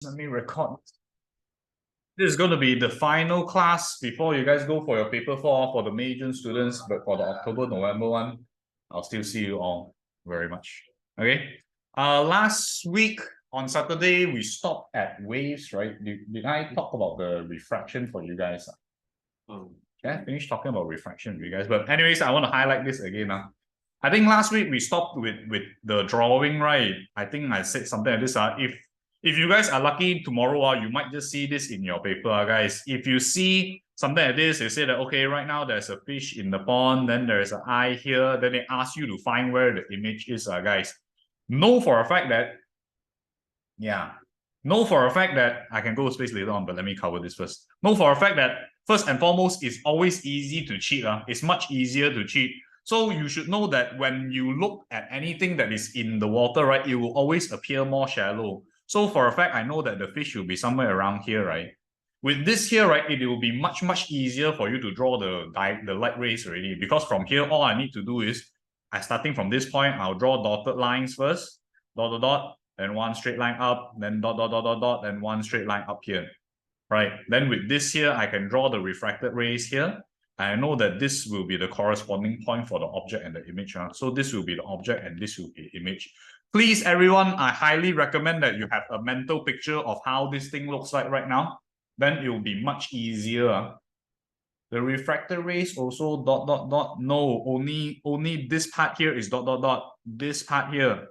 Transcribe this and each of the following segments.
Let me record. This is going to be the final class before you guys go for your paper 4 for the May June students, but for the October November one, I'll still see you all very much. Okay. Last week on Saturday we stopped at waves, right? Did I talk about the refraction for you guys? Yeah, finished talking about refraction with you guys. But anyways, I want to highlight this again. I think last week we stopped with the drawing, right? I think I said something like this. If you guys are lucky tomorrow, you might just see this in your paper, guys. If you see something like this, you say that, okay, right now there's a fish in the pond, then there's an eye here, then they ask you to find where the image is, guys. Know for a fact that, I can go to space later on, but let me cover this first. Know for a fact that, first and foremost, it's always easy to cheat. It's much easier to cheat. So you should know that when you look at anything that is in the water, right, it will always appear more shallow. So for a fact, I know that the fish will be somewhere around here, right? With this here, right, it will be much, much easier for you to draw the light rays already. Because from here, all I need to do is, starting from this point, I'll draw dotted lines first. Dot, dot, dot, then one straight line up, then dot, dot, dot, dot, dot, then one straight line up here. Right? Then with this here, I can draw the refracted rays here. I know that this will be the corresponding point for the object and the image. So this will be the object and this will be the image. Please, everyone, I highly recommend that you have a mental picture of how this thing looks like right now. Then it will be much easier. The refracted rays also dot, dot, dot. No, only this part here is dot, dot, dot. This part here.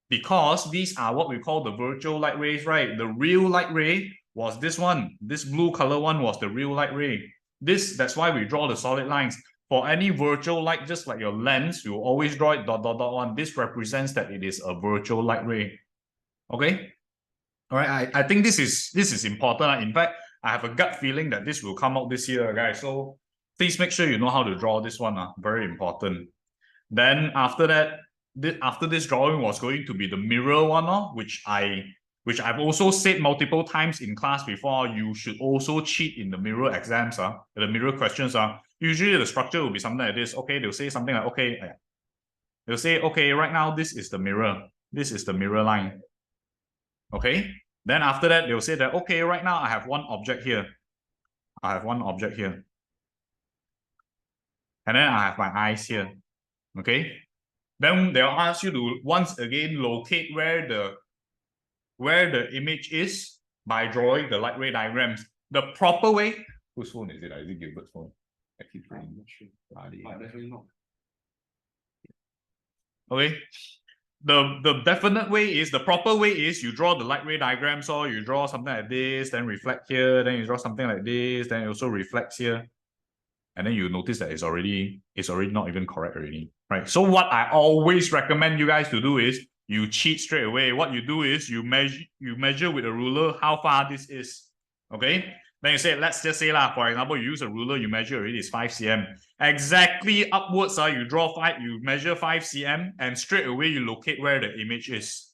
Because these are what we call the virtual light rays, right? The real light ray was this one. This blue color one was the real light ray. That's why we draw the solid lines. For any virtual light, just like your lens, you always draw it dot, dot, dot, one. This represents that it is a virtual light ray. Okay? All right, I think this is important. In fact, I have a gut feeling that this will come out this year, guys. So please make sure you know how to draw this one. Very important. Then after that, after this drawing was going to be the mirror one, which I've also said multiple times in class before. You should also cheat in the mirror exams, the mirror questions. Usually the structure will be something like this. Okay, they'll say something like, okay, they'll say, okay, right now this is the mirror. This is the mirror line. Okay, then after that, they'll say that, okay, right now I have one object here. I have one object here. And then I have my eyes here. Okay, then they'll ask you to once again locate where the image is by drawing the light ray diagrams. The proper way. Whose phone is it? Is it Gilbert's phone? I keep saying. Okay. The definite way is, the proper way is, you draw the light ray diagram. So you draw something like this, then reflect here, then you draw something like this, then it also reflects here. And then you notice that it's already not even correct already. Right. So what I always recommend you guys to do is, you cheat straight away. What you do is you measure with a ruler how far this is. Okay? Then you say, let's just say for example, you use a ruler, you measure already is 5 cm. Exactly upwards, you measure 5 cm, and straight away you locate where the image is.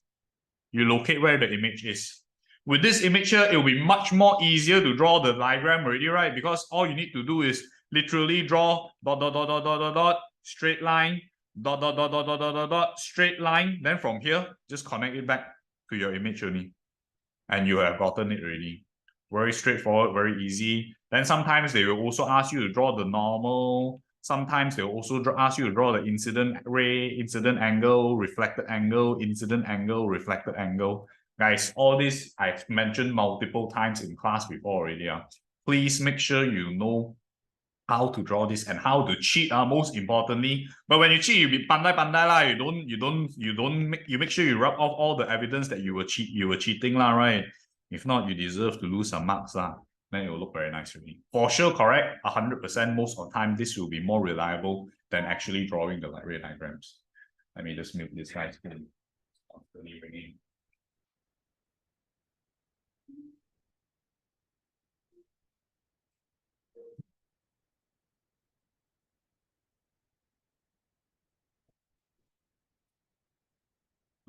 You locate where the image is. With this image here, it will be much more easier to draw the diagram already, right? Because all you need to do is literally draw dot, dot, dot, dot, dot, dot, dot, straight line, dot, dot, dot, dot, dot, dot, dot, dot, straight line. Then from here, just connect it back to your image only. And you have gotten it already. Very straightforward, very easy. Then sometimes they will also ask you to draw the normal. Sometimes they will also ask you to draw the incident ray, incident angle, reflected angle, incident angle, reflected angle. Guys, all this I've mentioned multiple times in class before already. Please make sure you know how to draw this and how to cheat, most importantly. But when you cheat, you be pandai lah. You make sure you rub off all the evidence that you were cheating lah, right? If not, you deserve to lose some marks lah. Then it will look very nice really. For sure, correct, 100% most of the time, this will be more reliable than actually drawing the light ray diagrams. Let me just mute this guy's screen.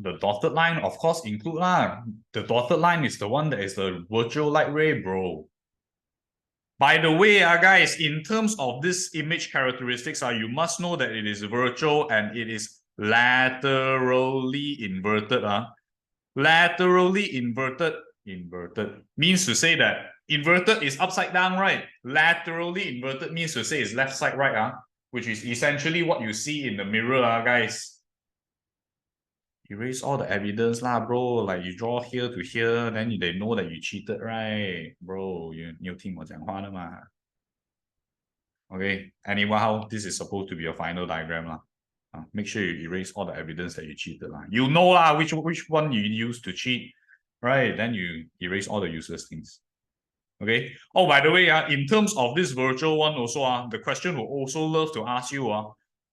The dotted line, of course, include lah. The dotted line is the one that is the virtual light ray, bro. By the way, guys, in terms of this image characteristics, you must know that it is virtual and it is laterally inverted. Laterally inverted Inverted means to say that inverted is upside down, right? Laterally inverted means to say it's left side right, which is essentially what you see in the mirror, guys. Erase all the evidence lah, bro. Like you draw here to here, then they know that you cheated, right? Bro, you 听我讲话的嘛? Okay, anyhow, this is supposed to be a final diagram lah. Make sure you erase all the evidence that you cheated lah. You know lah which one you use to cheat, right? Then you erase all the useless things. Okay. Oh, by the way, in terms of this virtual one also, the question will also love to ask you,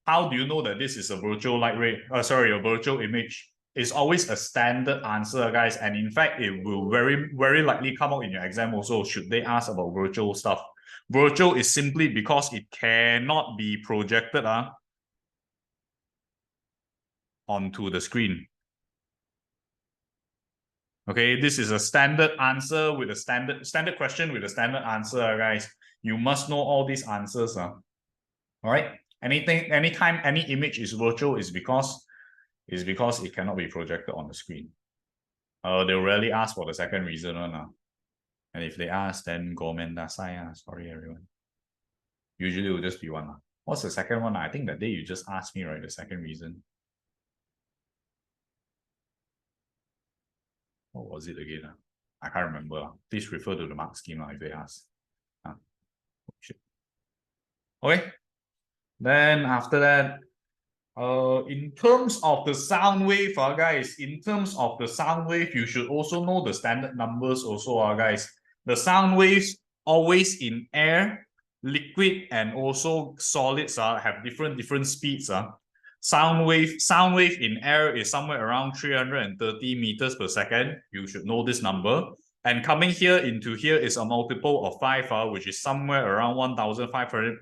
how do you know that this is a virtual light ray? Sorry, a virtual image. It's always a standard answer, guys. And in fact, it will very, very likely come out in your exam also, should they ask about virtual stuff. Virtual is simply because it cannot be projected onto the screen. Okay, this is a standard answer with a standard question with a standard answer, guys. You must know all these answers. All right. Anytime any image is virtual is because it cannot be projected on the screen. They'll rarely ask for the second reason. And if they ask, then Gomen Dasai. Sorry, everyone. Usually it will just be one. What's the second one? I think that day you just asked me, right? The second reason. What was it again? I can't remember. Please refer to the mark scheme if they ask. Okay. Then after that, in terms of the sound wave, guys, in terms of the sound wave, you should also know the standard numbers also, guys. The sound waves always in air, liquid, and also solids have different speeds. Sound wave in air is somewhere around 330 meters per second. You should know this number. And coming here into here is a multiple of 5, which is somewhere around 1,500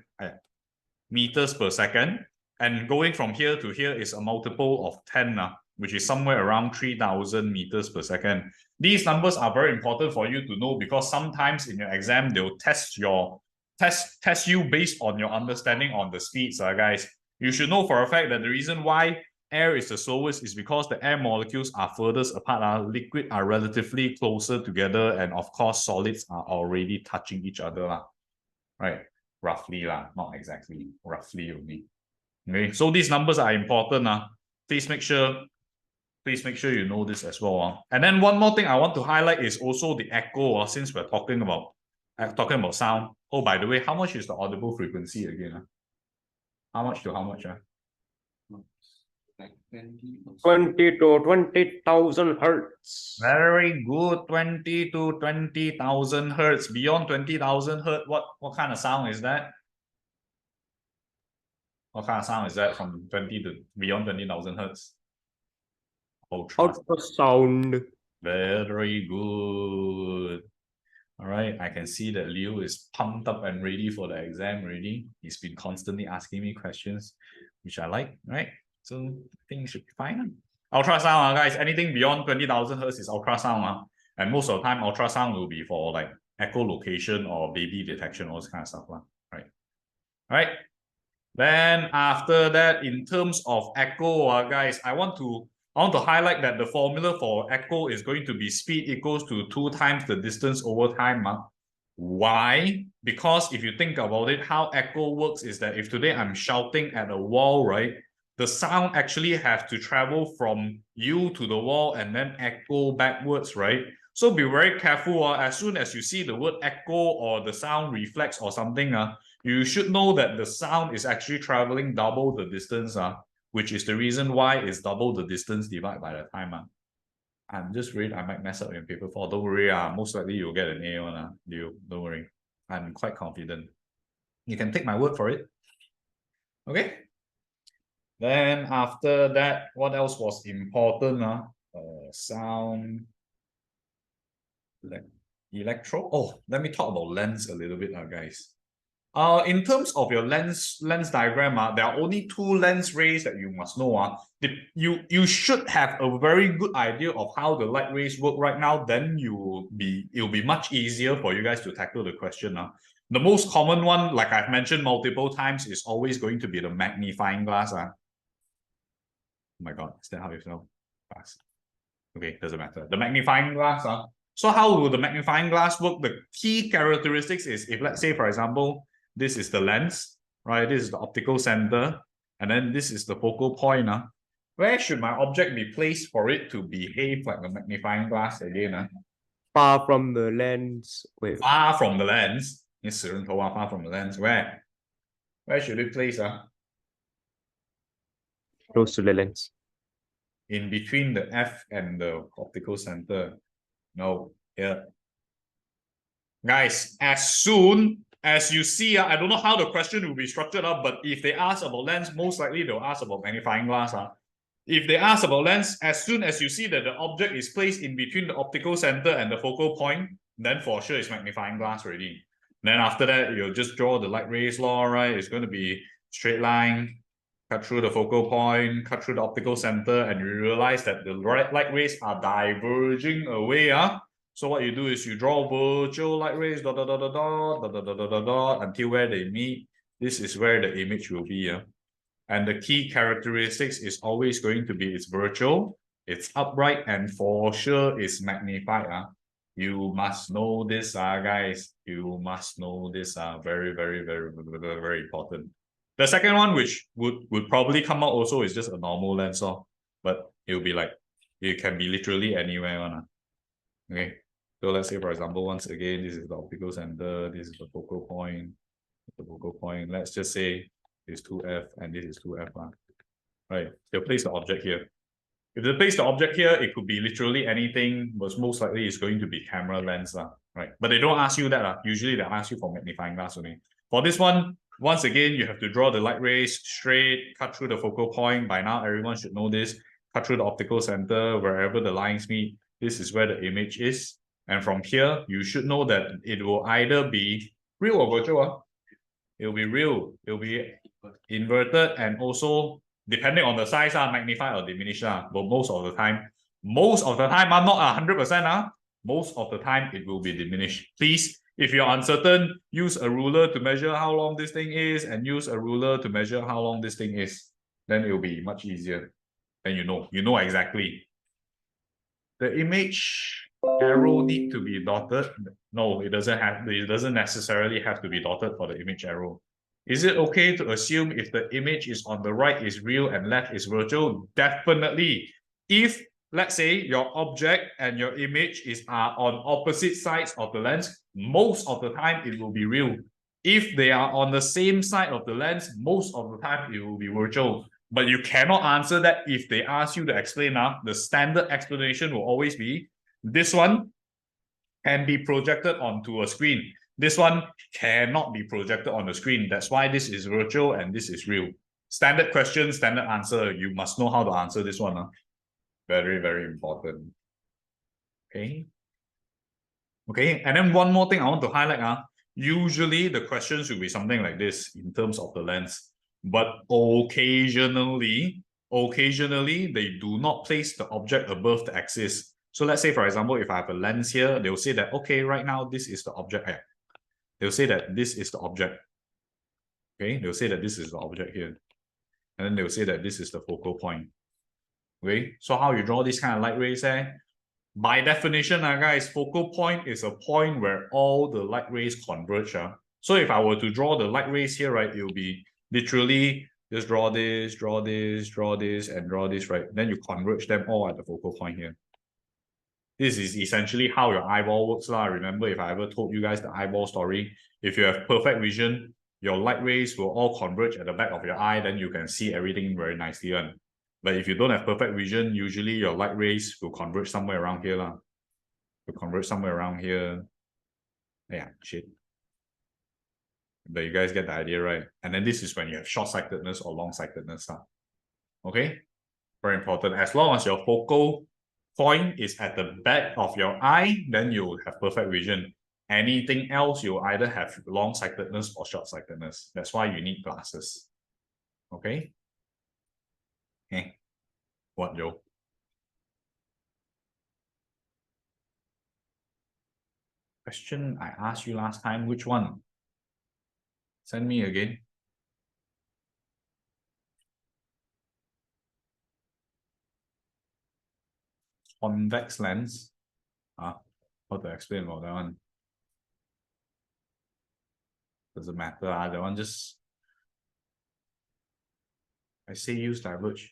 meters per second. And going from here to here is a multiple of 10, which is somewhere around 3,000 meters per second. These numbers are very important for you to know because sometimes in your exam, they'll test you based on your understanding on the speeds, guys. You should know for a fact that the reason why air is the slowest is because the air molecules are furthest apart. Liquid are relatively closer together, and of course, solids are already touching each other. Right? Roughly, not exactly, roughly only. Okay, so these numbers are important. Please make sure you know this as well. And then one more thing I want to highlight is also the echo. Since we're talking about sound. Oh, by the way, how much is the audible frequency again? How much to how much? Like 20 to 20,000 hertz. Very good. 20 to 20,000 hertz. Beyond 20,000 hertz, what kind of sound is that? What kind of sound is that from 20 to beyond 20,000 hertz? Ultrasound. Very good. All right, I can see that Leo is pumped up and ready for the exam already. He's been constantly asking me questions, which I like, right? So things should be fine. Ultrasound, guys, anything beyond 20,000 hertz is ultrasound. And most of the time, ultrasound will be for like echolocation or baby detection, all this kind of stuff. Right? All right. Then after that, in terms of echo, guys, I want to highlight that the formula for echo is going to be speed equals to 2 times the distance over time. Why? Because if you think about it, how echo works is that if today I'm shouting at a wall, right, the sound actually has to travel from you to the wall and then echo backwards, right? So be very careful. As soon as you see the word echo or the sound reflex or something, you should know that the sound is actually traveling double the distance, which is the reason why it's double the distance divided by the time. I'm just worried I might mess up in paper 4. Don't worry, most likely you'll get an A on don't worry. I'm quite confident. You can take my word for it. Okay. Then after that, what else was important? Sound, electro. Oh, let me talk about lens a little bit, guys. In terms of your lens diagram, there are only 2 lens rays that you must know. You should have a very good idea of how the light rays work right now. Then it'll be much easier for you guys to tackle the question. The most common one, like I've mentioned multiple times, is always going to be the magnifying glass. Oh my god, is that how you spell fast? Okay, doesn't matter. The magnifying glass, So how will the magnifying glass work? The key characteristics is, if let's say, for example, this is the lens, right? This is the optical center, and then this is the focal point. Where should my object be placed for it to behave like a magnifying glass again? Far from the lens. Wait, Far from the lens. Far from the lens. Where? Where should it place? close to the lens. In between the F and the optical center. No, here. Guys, as soon as you see, I don't know how the question will be structured up, but if they ask about lens, most likely they'll ask about magnifying glass. If they ask about lens, as soon as you see that the object is placed in between the optical center and the focal point, then for sure it's magnifying glass already. Then after that, you'll just draw the light rays law, right? It's going to be straight line, cut through the focal point, cut through the optical center, and you realize that the light rays are diverging away. So what you do is you draw virtual light rays, dot, dot, dot, dot, dot, dot, dot, dot, dot, dot, until where they meet. This is where the image will be. And the key characteristics is always going to be it's virtual, it's upright, and for sure it's magnified. You must know this, guys. You must know this. Very, very, very, very, very important. The second one, which would probably come out also, is just a normal lens, but it'll be like, it can be literally anywhere. Okay. So let's say, for example, once again, this is the optical center, this is the focal point. The focal point. Let's just say is 2F and this is 2F. Right. They'll place the object here. If they place the object here, it could be literally anything, but most likely it's going to be camera lens. Right. But they don't ask you that. Usually they ask you for magnifying glass only. For this one, once again, you have to draw the light rays straight, cut through the focal point. By now, everyone should know this. Cut through the optical center, wherever the lines meet. This is where the image is. And from here, you should know that it will either be real or virtual. It will be real. It will be inverted, and also depending on the size, magnify or diminish. But most of the time, I'm not 100%. Most of the time, it will be diminished. Please, if you're uncertain, use a ruler to measure how long this thing is, and use a ruler to measure how long this thing is. Then it will be much easier. Then you know exactly. The image arrow need to be dotted. No, it doesn't necessarily have to be dotted for the image arrow. Is it okay to assume if the image is on the right is real and left is virtual? Definitely. If, let's say, your object and your image are on opposite sides of the lens, most of the time it will be real. If they are on the same side of the lens, most of the time it will be virtual. But you cannot answer that if they ask you to explain. The standard explanation will always be, this one can be projected onto a screen. This one cannot be projected on the screen. That's why this is virtual and this is real. Standard question, standard answer. You must know how to answer this one. Very, very important. Okay. Okay, and then one more thing I want to highlight. Usually the questions will be something like this in terms of the lens. But occasionally, they do not place the object above the axis. So let's say, for example, if I have a lens here, they'll say that, okay, right now, this is the object. They'll say that this is the object. Okay, they'll say that this is the object here. And then they'll say that this is the focal point. Okay, so how you draw this kind of light rays? By definition, guys, focal point is a point where all the light rays converge. So if I were to draw the light rays here, right, it will be literally just draw this, draw this, draw this, and draw this, right? Then you converge them all at the focal point here. This is essentially how your eyeball works. Remember, if I ever told you guys the eyeball story, if you have perfect vision, your light rays will all converge at the back of your eye, then you can see everything very nicely. But if you don't have perfect vision, usually your light rays will converge somewhere around here. Will converge somewhere around here. Yeah, shit. But you guys get the idea, right? And then this is when you have short-sightedness or long-sightedness. Okay? Very important. As long as your focal point is at the back of your eye, then you will have perfect vision. Anything else, you either have long-sightedness or short-sightedness. That's why you need glasses. Okay? Okay. What, yo? Question I asked you last time, which one? Send me again. Convex lens. how to explain about that one. Doesn't matter. That one just, I say use diverge.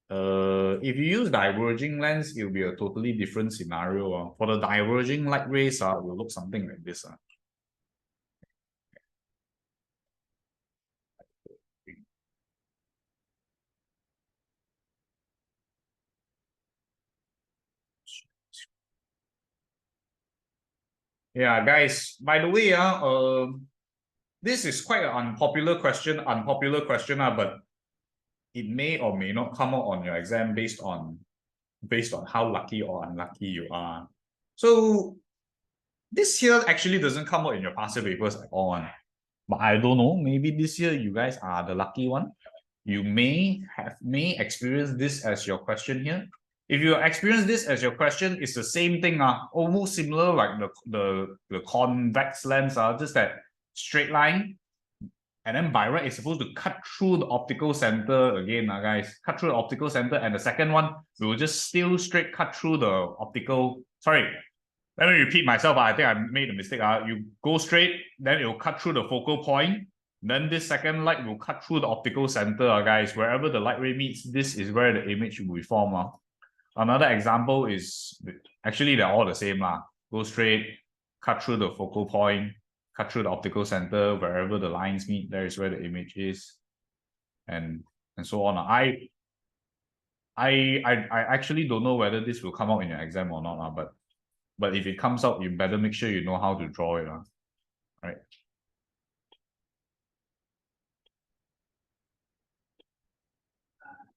If you use diverging lens, it will be a totally different scenario. For the diverging light rays, it will look something like this. Yeah, guys, by the way, this is quite an unpopular question, but it may or may not come out on your exam based on how lucky or unlucky you are. So this year actually doesn't come out in your past year papers at all. But I don't know, maybe this year you guys are the lucky one. You may experience this as your question here. If you experience this as your question, it's the same thing, almost similar like the convex lens, just that straight line. And then by right, it's supposed to cut through the optical center again, guys. Cut through the optical center. And the second one, we will just still straight cut through the optical. Sorry, let me repeat myself. I think I made a mistake. You go straight, then it will cut through the focal point. Then this second light will cut through the optical center, guys. Wherever the light ray meets, this is where the image will be formed. Another example is, actually they're all the same. Go straight, cut through the focal point, cut through the optical center, wherever the lines meet, there is where the image is, and so on. I actually don't know whether this will come out in your exam or not, but if it comes out, you better make sure you know how to draw it. Right.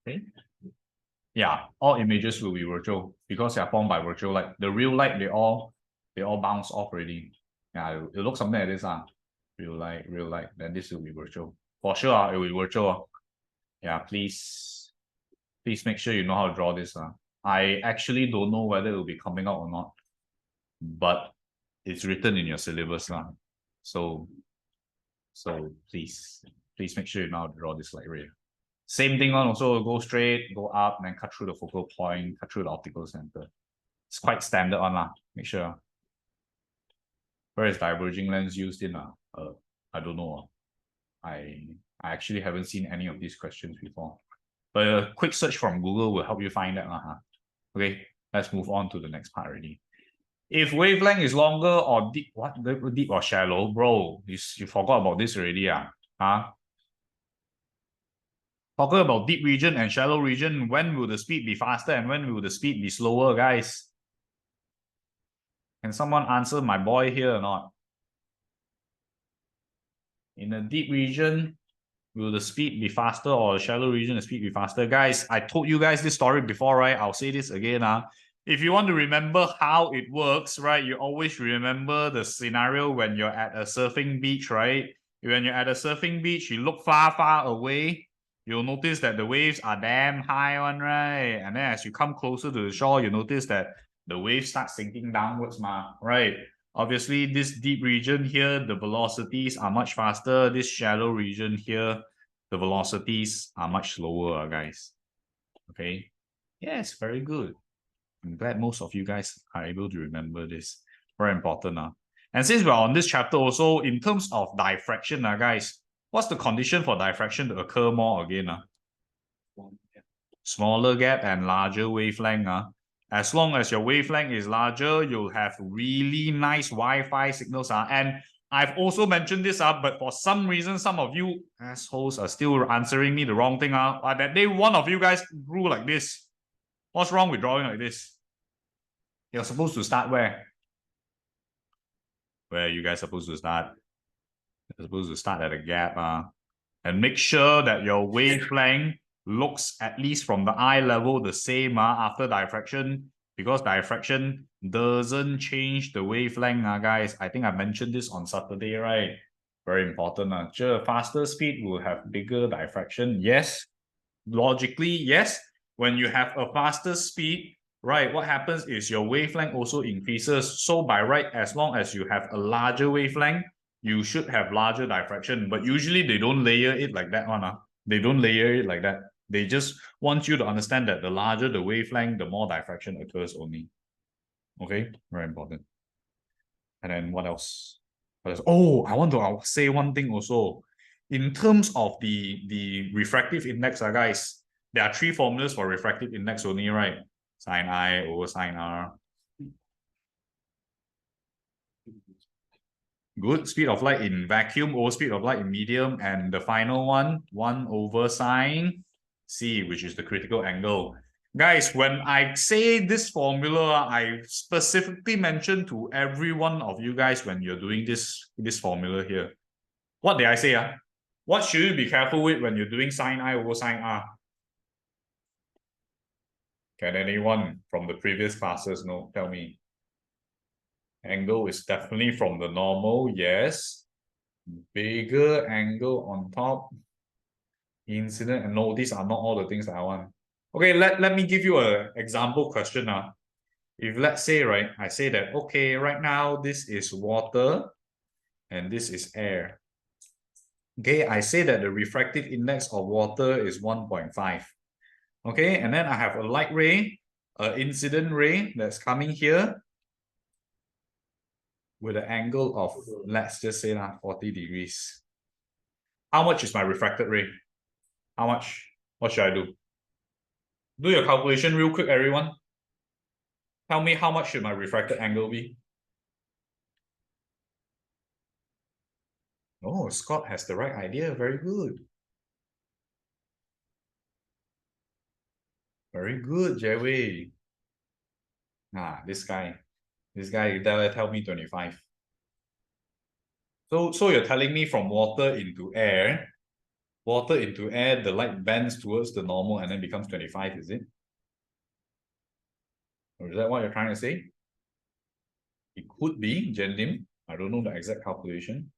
Okay. Yeah, all images will be virtual because they are formed by virtual light. The real light, they all bounce off already. Yeah, it looks something like this. Real light, then this will be virtual. For sure, it will be virtual. Yeah, please make sure you know how to draw this. I actually don't know whether it will be coming out or not, but it's written in your syllabus. So please make sure you know how to draw this light ray. Same thing on also, go straight, go up, and then cut through the focal point, cut through the optical center. It's quite standard on. Make sure. Where is diverging lens used in? I don't know. I actually haven't seen any of these questions before. But a quick search from Google will help you find that. Okay, let's move on to the next part already. If wavelength is longer or deep, deep or shallow, bro, you forgot about this already. Talking about deep region and shallow region, when will the speed be faster and when will the speed be slower, guys? Can someone answer my boy here or not? In a deep region, will the speed be faster, or a shallow region, the speed be faster? Guys, I told you guys this story before, right? I'll say this again. If you want to remember how it works, right, you always remember the scenario when you're at a surfing beach, right? When you're at a surfing beach, you look far, far away. You'll notice that the waves are damn high one, right? And then as you come closer to the shore, you notice that the waves start sinking downwards, right? Obviously, this deep region here, the velocities are much faster. This shallow region here, the velocities are much slower, guys. Okay? Yes, very good. I'm glad most of you guys are able to remember this. Very important. And since we're on this chapter also, in terms of diffraction, guys, what's the condition for diffraction to occur more again? Smaller gap and larger wavelength. As long as your wavelength is larger, you'll have really nice Wi-Fi signals. And I've also mentioned this, but for some reason, some of you assholes are still answering me the wrong thing. That day, one of you guys drew like this. What's wrong with drawing like this? You're supposed to start where? Where are you guys supposed to start? You're supposed to start at a gap. And make sure that your wavelength looks, at least from the eye level, the same after diffraction, because diffraction doesn't change the wavelength, guys. I think I mentioned this on Saturday, right? Very important. Sure, faster speed will have bigger diffraction. Yes, logically, yes. When you have a faster speed, right, what happens is your wavelength also increases. So by right, as long as you have a larger wavelength, you should have larger diffraction. But usually they don't layer it like that one. They don't layer it like that. They just want you to understand that the larger the wavelength, the more diffraction occurs only. Okay, very important. And then what else? Oh, I want to say one thing also. In terms of the refractive index, guys, there are three formulas for refractive index only, right? Sine I over sine R. Good. Speed of light in vacuum over speed of light in medium. And the final one, 1 over sine C, which is the critical angle. Guys, when I say this formula, I specifically mention to every one of you guys when you're doing this formula here. What did I say? What should you be careful with when you're doing sine I over sine R? Can anyone from the previous classes know? Tell me. Angle is definitely from the normal, yes. Bigger angle on top. Incident, and no, these are not all the things that I want. Okay, let me give you an example question. If let's say, right, I say that, okay, right now this is water and this is air. Okay, I say that the refractive index of water is 1.5. Okay, and then I have a light ray, an incident ray that's coming here with an angle of, let's just say 40 degrees. How much is my refracted ray? How much? What should I do? Do your calculation real quick, everyone. Tell me how much should my refracted angle be? Oh, Scott has the right idea. Very good. Very good, Jerry. This guy tell me 25. So you're telling me from water into air, the light bends towards the normal and then becomes 25, is it? Or is that what you're trying to say? It could be, Jendim. I don't know the exact calculation.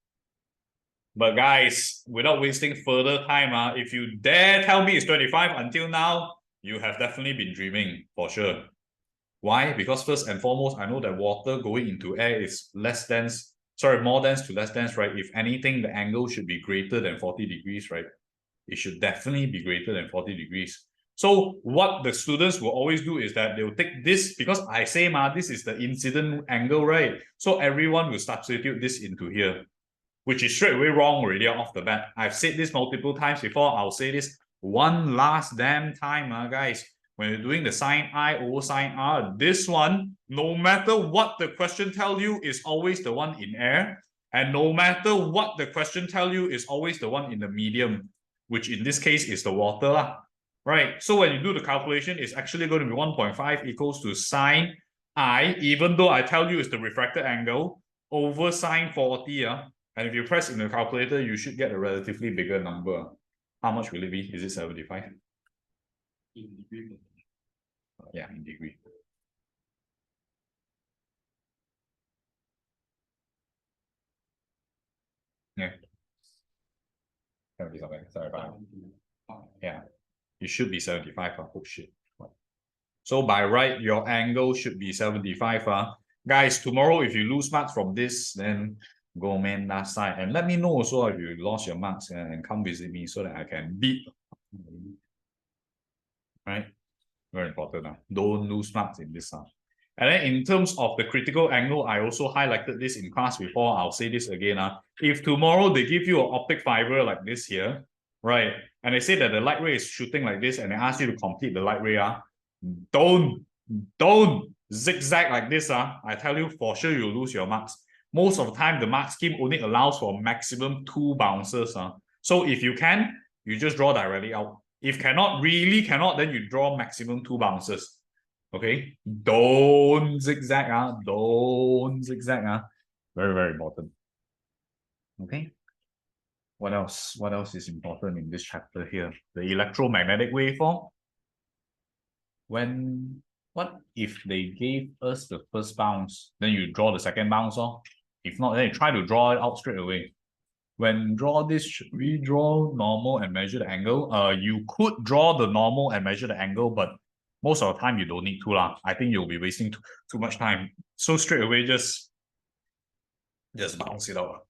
But guys, without wasting further time, if you dare tell me it's 25 until now, you have definitely been dreaming, for sure. Why? Because first and foremost, I know that water going into air is more dense to less dense, right? If anything, the angle should be greater than 40 degrees, right? It should definitely be greater than 40 degrees. So what the students will always do is that they'll take this, because I say, this is the incident angle, right? So everyone will substitute this into here, which is straight away wrong already off the bat. I've said this multiple times before. I'll say this one last damn time, guys. When you're doing the sine I over sine R, this one, no matter what the question tell you, is always the one in air. And no matter what the question tell you, is always the one in the medium, which in this case is the water. Right? So when you do the calculation, it's actually going to be 1.5 equals to sine I, even though I tell you it's the refracted angle, over sine 40. And if you press in the calculator, you should get a relatively bigger number. How much will it be? Is it 75? In degree. Yeah, in degree. Yeah. 70 something, 75. Yeah. It should be 75. Oh shit. So by right, your angle should be 75. Guys, tomorrow if you lose marks from this, then go man last side. And let me know also if you lost your marks and come visit me so that I can beat. Right? Very important. Don't lose marks in this. And then in terms of the critical angle, I also highlighted this in class before. I'll say this again. If tomorrow they give you an optic fiber like this here, right? And they say that the light ray is shooting like this and they ask you to complete the light ray, don't zigzag like this. I tell you for sure you'll lose your marks. Most of the time, the mark scheme only allows for maximum 2 bounces. So if you can, you just draw directly out. If really cannot, then you draw maximum 2 bounces. Okay? Don't zigzag. Don't zigzag. Very, very important. Okay? What else? What else is important in this chapter here? The electromagnetic waveform. What if they gave us the first bounce, then you draw the second bounce? If not, then you try to draw it out straight away. When draw this, should we draw normal and measure the angle? You could draw the normal and measure the angle, but most of the time you don't need to. I think you'll be wasting too much time. So straight away, just bounce it out.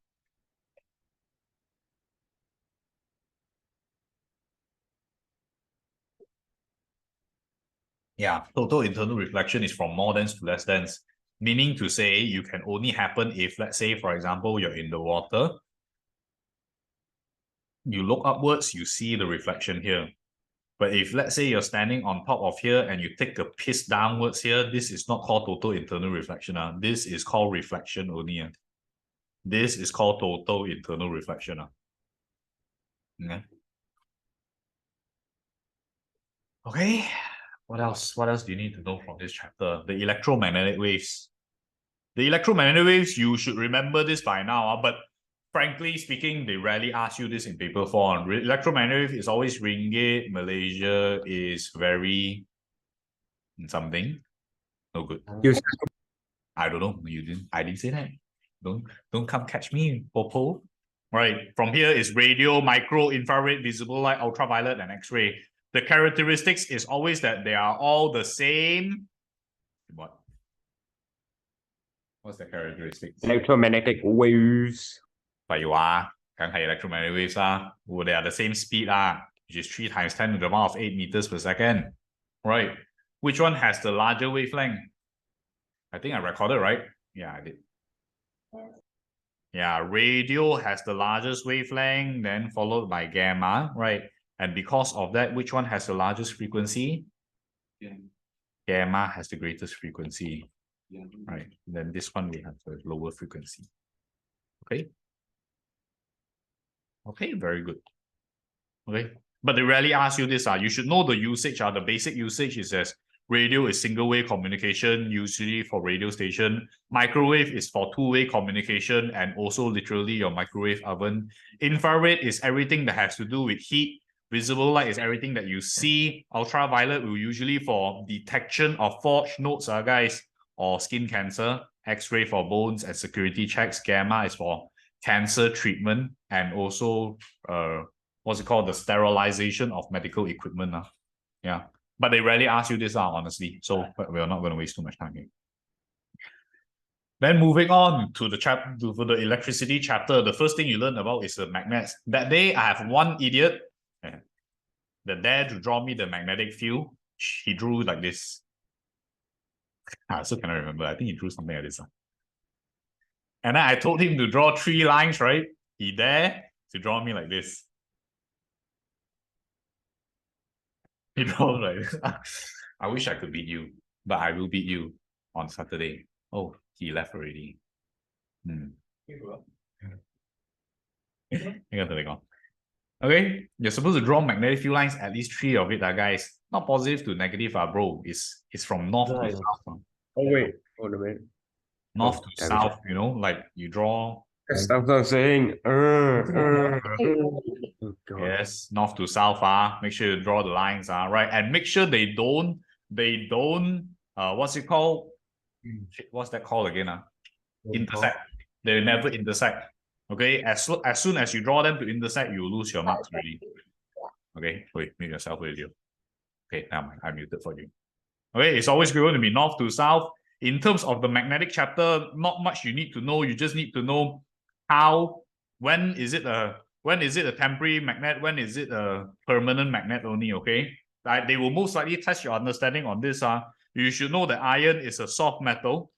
Yeah, total internal reflection is from more dense to less dense. Meaning to say, you can only happen if, let's say, for example, you're in the water. You look upwards, you see the reflection here. But if, let's say, you're standing on top of here and you take a piece downwards here, this is not called total internal reflection. This is called reflection only. This is called total internal reflection. Yeah. Okay. What else? What else do you need to know from this chapter? The electromagnetic waves. The electromagnetic waves, you should remember this by now, but frankly speaking, they rarely ask you this in paper form. Electromagnetic wave is always ringgit. Malaysia is very something. No good. I don't know. You didn't. I didn't say that. Don't come catch me, Popo. Right. From here is radio, micro, infrared, visible light, ultraviolet, and X-ray. The characteristics is always that they are all the same. What? What's the characteristics? Electromagnetic waves. But you are, electromagnetic waves are. Oh, they are the same speed, which is 3 times 10 to the power of 8 meters per second. Right. Which one has the larger wavelength? I think I recorded, right? Yeah, I did. Yeah, radio has the largest wavelength, then followed by gamma, right? And because of that, which one has the largest frequency? Yeah. Gamma has the greatest frequency, right? Then this one we have the lower frequency. Okay. Okay, very good. Okay, but they rarely ask you this. You should know the usage. The basic usage is as radio is single-way communication, usually for radio station. Microwave is for two-way communication and also literally your microwave oven. Infrared is everything that has to do with heat. Visible light is everything that you see. Ultraviolet will usually for detection of forged notes, guys, or skin cancer. X-ray for bones and security checks. Gamma is for cancer treatment and also what's it called? The sterilization of medical equipment. Yeah. But they rarely ask you this, honestly. So we're not going to waste too much time here. Then moving on to the chapter for the electricity chapter, the first thing you learn about is the magnets. That day, I have one idiot that dared to draw me the magnetic field. He drew like this. I also cannot remember. I think he drew something like this. And then I told him to draw 3 lines, right? He dared to draw me like this. He draw like this. I wish I could beat you, but I will beat you on Saturday. Oh, he left already. Okay, you're supposed to draw magnetic field lines, at least 3 of it, guys. Not positive to negative, bro. It's from north to south. Oh, wait. Hold a minute. North to south, you know, like you draw. That's what I'm saying. Oh, yes, north to south, make sure you draw the lines, right? And make sure they don't, what's it called? What's that called again? Intersect. They never intersect. Okay, as soon as you draw them to intersect, you lose your marks already. Okay, wait, mute yourself with you. Okay, now I muted for you. Okay, it's always going to be north to south. In terms of the magnetic chapter, not much you need to know. You just need to know when is it a temporary magnet, when is it a permanent magnet only, okay? They will most likely test your understanding on this. You should know that iron is a soft metal,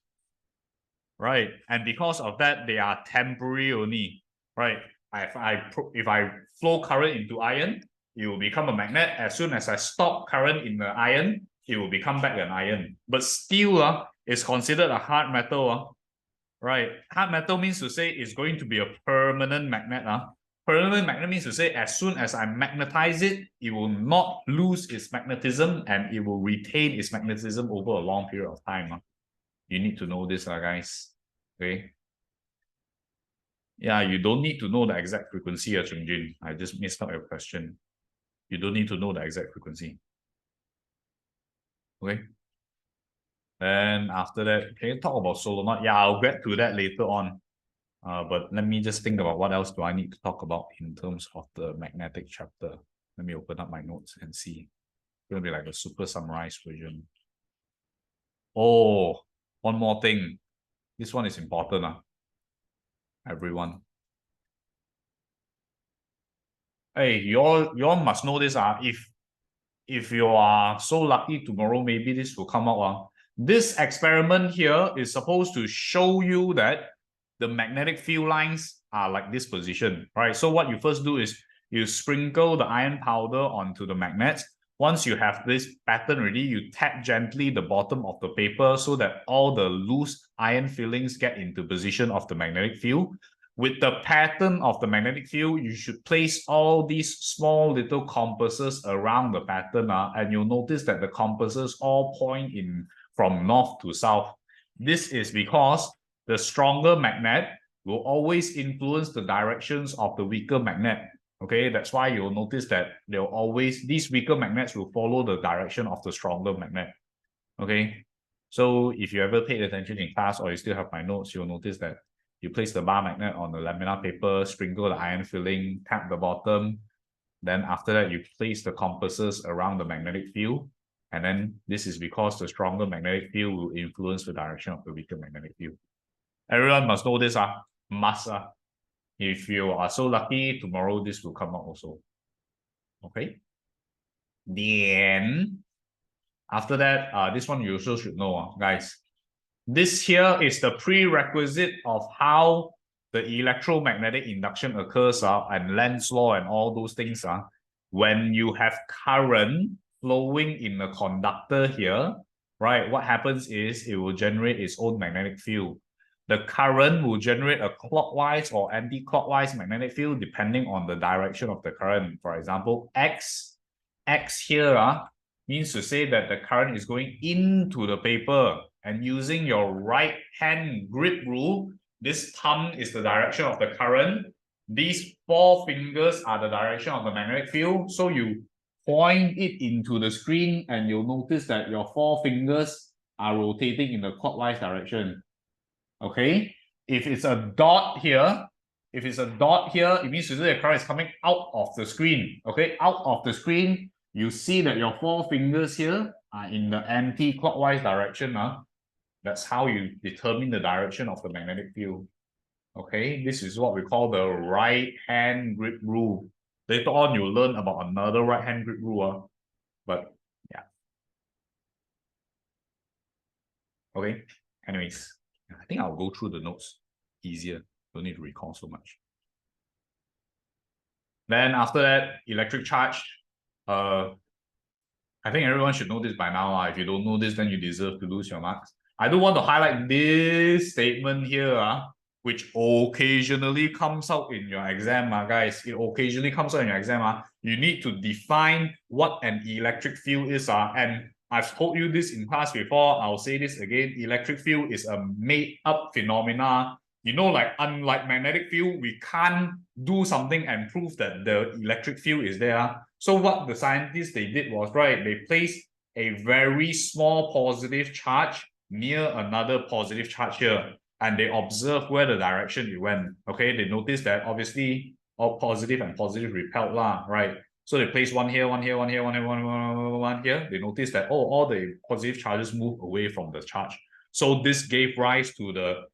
right? And because of that, they are temporary only, right? If I flow current into iron, it will become a magnet. As soon as I stop current in the iron, it will become back an iron. But steel is considered a hard metal, right? Hard metal means to say it's going to be a permanent magnet. Permanent magnet means to say as soon as I magnetize it, it will not lose its magnetism and it will retain its magnetism over a long period of time. You need to know this, guys. Okay. Yeah, you don't need to know the exact frequency, Cheng Jin. I just missed out your question. You don't need to know the exact frequency. Okay. Then after that, can you talk about solenoid? Yeah, I'll get to that later on. But let me just think about what else do I need to talk about in terms of the magnetic chapter. Let me open up my notes and see. It's going to be like a super summarized version. Oh, one more thing. This one is important, everyone. Hey, you all must know this. If you are so lucky tomorrow, maybe this will come out. This experiment here is supposed to show you that the magnetic field lines are like this position, right? So what you first do is you sprinkle the iron powder onto the magnets. Once you have this pattern ready, you tap gently the bottom of the paper so that all the loose iron fillings get into position of the magnetic field. With the pattern of the magnetic field, you should place all these small little compasses around the pattern, and you'll notice that the compasses all point in from north to south. This is because the stronger magnet will always influence the directions of the weaker magnet. Okay, that's why you'll notice that they'll always, these weaker magnets will follow the direction of the stronger magnet. Okay, so if you ever paid attention in class or you still have my notes, you'll notice that you place the bar magnet on the laminar paper, sprinkle the iron filling, tap the bottom. Then after that, you place the compasses around the magnetic field. And then this is because the stronger magnetic field will influence the direction of the weaker magnetic field. Everyone must know this, must. If you are so lucky, tomorrow this will come out also. Okay. Then, after that, this one you also should know, guys. This here is the prerequisite of how the electromagnetic induction occurs, and Lenz's law and all those things. When you have current flowing in the conductor here, right, what happens is it will generate its own magnetic field. The current will generate a clockwise or anti-clockwise magnetic field depending on the direction of the current. For example, X here means to say that the current is going into the paper, and using your right hand grip rule, this thumb is the direction of the current. These four fingers are the direction of the magnetic field. So you point it into the screen and you'll notice that your four fingers are rotating in the clockwise direction. Okay, if it's a dot here, it means to say the current is coming out of the screen. Okay, out of the screen, you see that your four fingers here are in the anti-clockwise direction. That's how you determine the direction of the magnetic field. Okay, this is what we call the right hand grip rule. Later on, you'll learn about another right hand grip rule. But yeah. Okay, anyways. I think I'll go through the notes easier. Don't need to recall so much. Then after that, electric charge. I think everyone should know this by now. If you don't know this, then you deserve to lose your marks. I do want to highlight this statement here, which occasionally comes out in your exam, guys. It occasionally comes out in your exam. You need to define what an electric field is. And I've told you this in class before. I'll say this again. Electric field is a made-up phenomena. You know, like unlike magnetic field, we can't do something and prove that the electric field is there. So what the scientists they did was, right, they placed a very small positive charge near another positive charge here, and they observed where the direction it went. Okay, they noticed that obviously all positive and positive repelled, right? So they place one here, one here, one here, one here, one here. They notice that, oh, all the positive charges move away from the charge. So this gave rise to the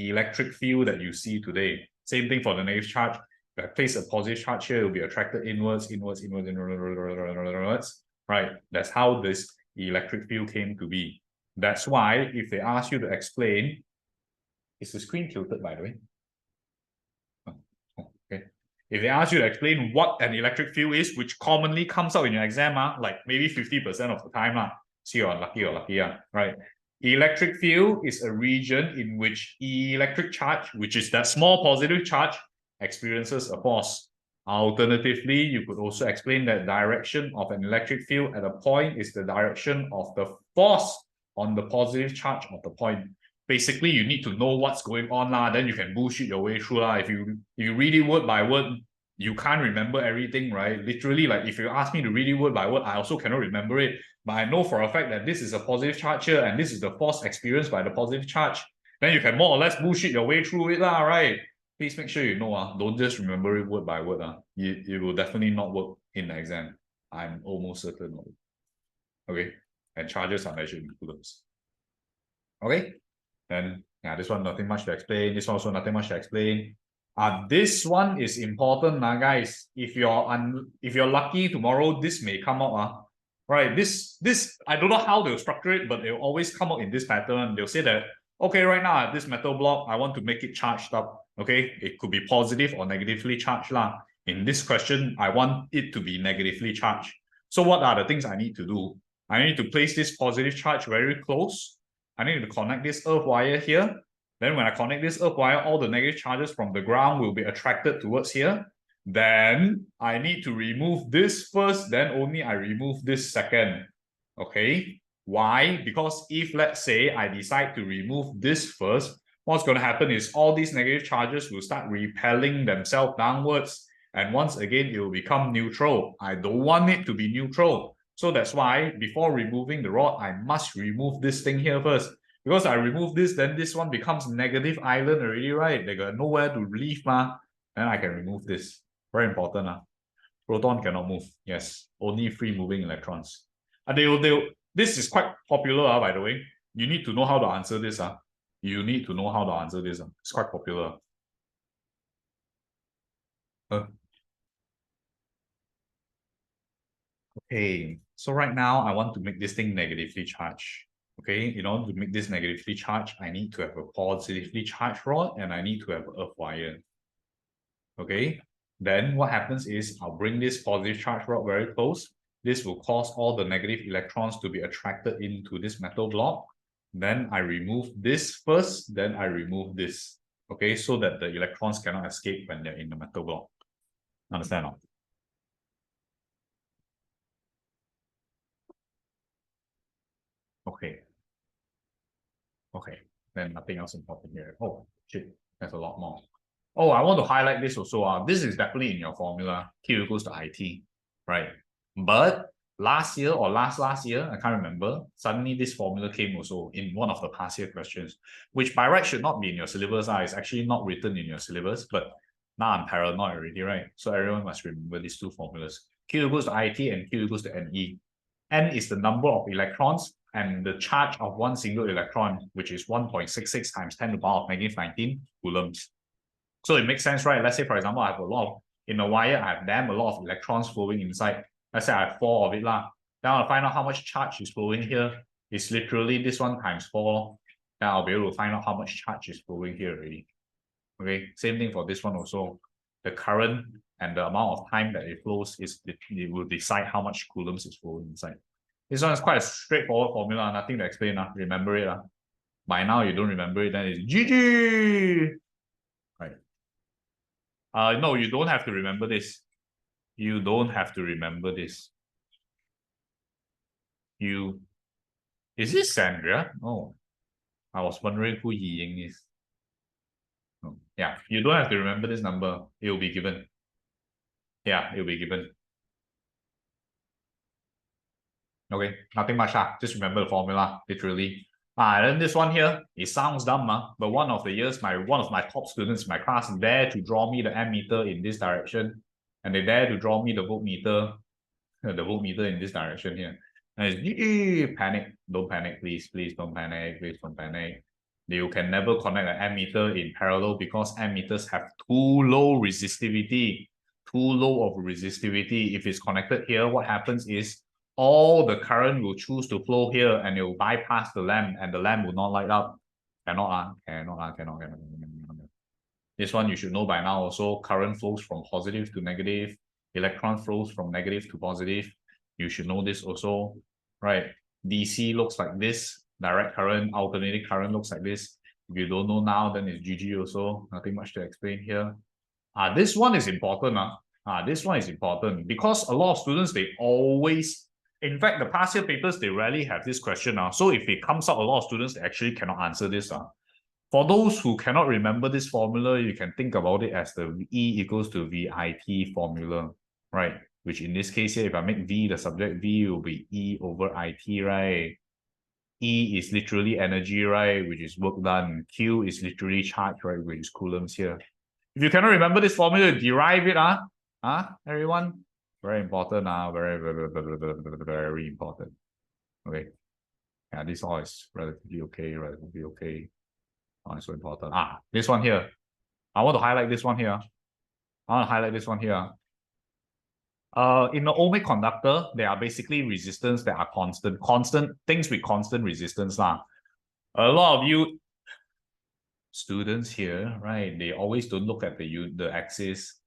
electric field that you see today. Same thing for the negative charge. If I place a positive charge here, it will be attracted inwards, right? That's how this electric field came to be. That's why if they ask you to explain, is the screen tilted, by the way? If they ask you to explain what an electric field is, which commonly comes out in your exam, like maybe 50% of the time, see you're unlucky or lucky, right? Electric field is a region in which electric charge, which is that small positive charge, experiences a force. Alternatively, you could also explain that direction of an electric field at a point is the direction of the force on the positive charge of the point. Basically, you need to know what's going on, then you can bullshit your way through. If you read it word by word, you can't remember everything, right? Literally, like if you ask me to read it word by word, I also cannot remember it. But I know for a fact that this is a positive charge here, and this is the force experienced by the positive charge. Then you can more or less bullshit your way through it, right? Please make sure you know, don't just remember it word by word. It will definitely not work in the exam. I'm almost certain of it. Okay, and charges are measured in coulombs. Okay. Then yeah, this one nothing much to explain. This one also nothing much to explain. This one is important, guys. If you're lucky tomorrow, this may come out. right? This I don't know how they'll structure it, but they'll always come out in this pattern. They'll say that, okay, right now at this metal block, I want to make it charged up. Okay, it could be positive or negatively charged lah. In this question, I want it to be negatively charged. So what are the things I need to do? I need to place this positive charge very close. I need to connect this earth wire here. Then when I connect this earth wire, all the negative charges from the ground will be attracted towards here. Then I need to remove this first, then only I remove this second. Okay, why? Because if, let's say, I decide to remove this first, what's going to happen is all these negative charges will start repelling themselves downwards. And once again, it will become neutral. I don't want it to be neutral. So that's why before removing the rod, I must remove this thing here first. Because I remove this, then this one becomes negative island already, right? They got nowhere to leave, ma. Then I can remove this. Very important. Proton cannot move. Yes, only free moving electrons. This is quite popular, by the way. You need to know how to answer this. You need to know how to answer this. It's quite popular. Okay, so right now I want to make this thing negatively charged. Okay, in order to make this negatively charged, I need to have a positively charged rod and I need to have an earth wire. Okay, then what happens is I'll bring this positive charge rod very close. This will cause all the negative electrons to be attracted into this metal block. Then I remove this first, then I remove this. Okay, so that the electrons cannot escape when they're in the metal block. Understand? Okay. Okay, then nothing else important here. Oh, shit, there's a lot more. Oh, I want to highlight this also. This is definitely in your formula. Q equals to IT, right? But last year or last year, I can't remember, suddenly this formula came also in one of the past year questions, which by right should not be in your syllabus. It's actually not written in your syllabus, but now I'm paranoid already, right? So everyone must remember these two formulas. Q equals to IT and Q equals to NE. N is the number of electrons and the charge of one single electron, which is 1.66 times 10 to the power of negative 19 coulombs. So it makes sense, right? Let's say, for example, I have a lot of, in a wire, I have damn a lot of electrons flowing inside. Let's say I have 4 of it lah. Then I'll find out how much charge is flowing here. It's literally this one times 4. Then I'll be able to find out how much charge is flowing here already. Okay, same thing for this one also. The current and the amount of time that it flows it will decide how much coulombs is flowing inside. This one is quite a straightforward formula, nothing to explain. Remember it. By now you don't remember it, then it's GG. Right. No, you don't have to remember this. You don't have to remember this. Is this Sandra? Oh, I was wondering who Yi Ying is. Oh, yeah, you don't have to remember this number. It will be given. Yeah, it will be given. Okay, nothing much. Just remember the formula, literally. And then this one here, it sounds dumb, but one of the years, one of my top students in my class dare to draw me the ammeter in this direction, and they dare to draw me the voltmeter in this direction here. And it's panic. Don't panic, please. Please don't panic. Please don't panic. You can never connect an ammeter in parallel because ammeters have too low resistivity. Too low of resistivity. If it's connected here, what happens is all the current will choose to flow here and it will bypass the lamp and the lamp will not light up. Cannot. This one you should know by now also. Current flows from positive to negative. Electron flows from negative to positive. You should know this also, right? DC looks like this. Direct current, alternating current looks like this. If you don't know now, then it's GG also. Nothing much to explain here. This one is important. This one is important because a lot of students, they always, in fact, the past year papers, they rarely have this question. So if it comes out, a lot of students, they actually cannot answer this. For those who cannot remember this formula, you can think about it as the E equals to VIT formula, right? Which in this case here, if I make V the subject, V will be E over IT, right? E is literally energy, right? Which is work done. Q is literally charge, right? Which is coulombs here. If you cannot remember this formula, derive it, everyone? Very important, very, very, very, very, very important. Okay. Yeah, this all is relatively okay, Not so important. This one here. I want to highlight this one here. In the ohmic conductor, there are basically resistance that are constant things with constant resistance lah. A lot of you students here, right? They always don't look at the axis.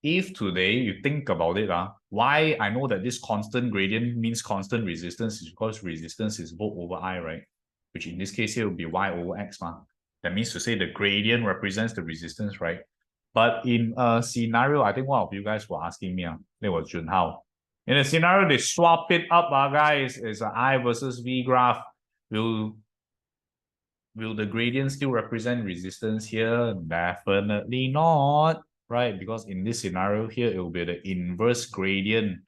If today you think about it, why I know that this constant gradient means constant resistance is because resistance is volt over I, right? Which in this case here will be Y over X. That means to say the gradient represents the resistance, right? But in a scenario, I think one of you guys were asking me, that was Junhao. In a scenario, they swap it up, guys. It's an I versus V graph. Will the gradient still represent resistance here? Definitely not, right? Because in this scenario here, it will be the inverse gradient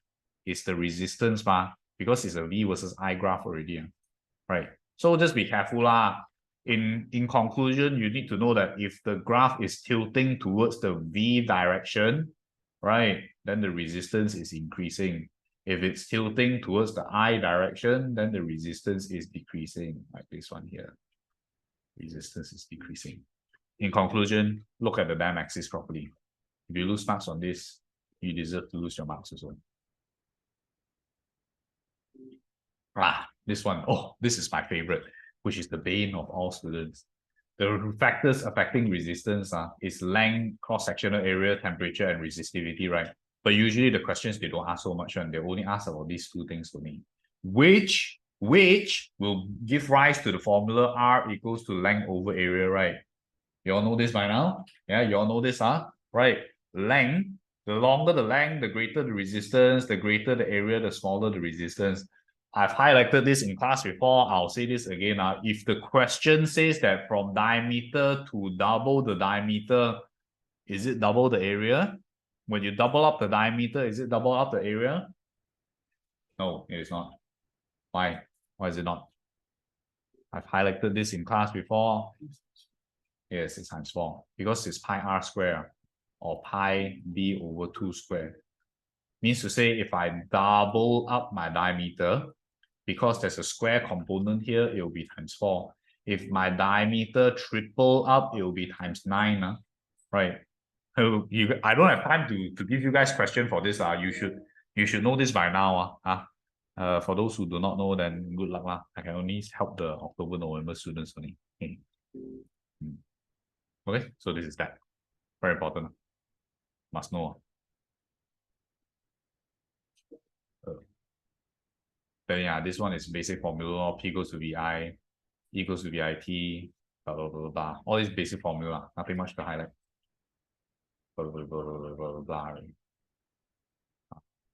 is the resistance, because it's a V versus I graph already, right? So just be careful lah. In conclusion, you need to know that if the graph is tilting towards the V direction, right, then the resistance is increasing. If it's tilting towards the I direction, then the resistance is decreasing, like this one here. Resistance is decreasing. In conclusion, look at the damn axis properly. If you lose marks on this, you deserve to lose your marks as well. This one, this is my favorite, which is the bane of all students. The factors affecting resistance is length, cross-sectional area, temperature, and resistivity, right? But usually the questions, they don't ask so much, and they only ask about these two things to me. Which will give rise to the formula R equals to length over area, right? You all know this by now? Yeah, you all know this, right? Length, the longer the length, the greater the resistance, the greater the area, the smaller the resistance. I've highlighted this in class before. I'll say this again. If the question says that from diameter to double the diameter, is it double the area? When you double up the diameter, is it double up the area? No, it is not. Why? Why is it not? I've highlighted this in class before. Yes, it's times 4. Because it's pi r square or pi b over 2 square. Means to say if I double up my diameter, because there's a square component here, it will be times 4. If my diameter triple up, it will be times 9, right? I don't have time to give you guys question for this. You should know this by now. For those who do not know, then good luck. I can only help the October, November students only. Okay, so this is that. Very important. Must know. Then yeah, this one is basic formula. P equals to VI, E equals to VIT, blah, blah, blah, blah. All these basic formula. Nothing much to highlight. Blah, blah, blah, blah, blah, blah.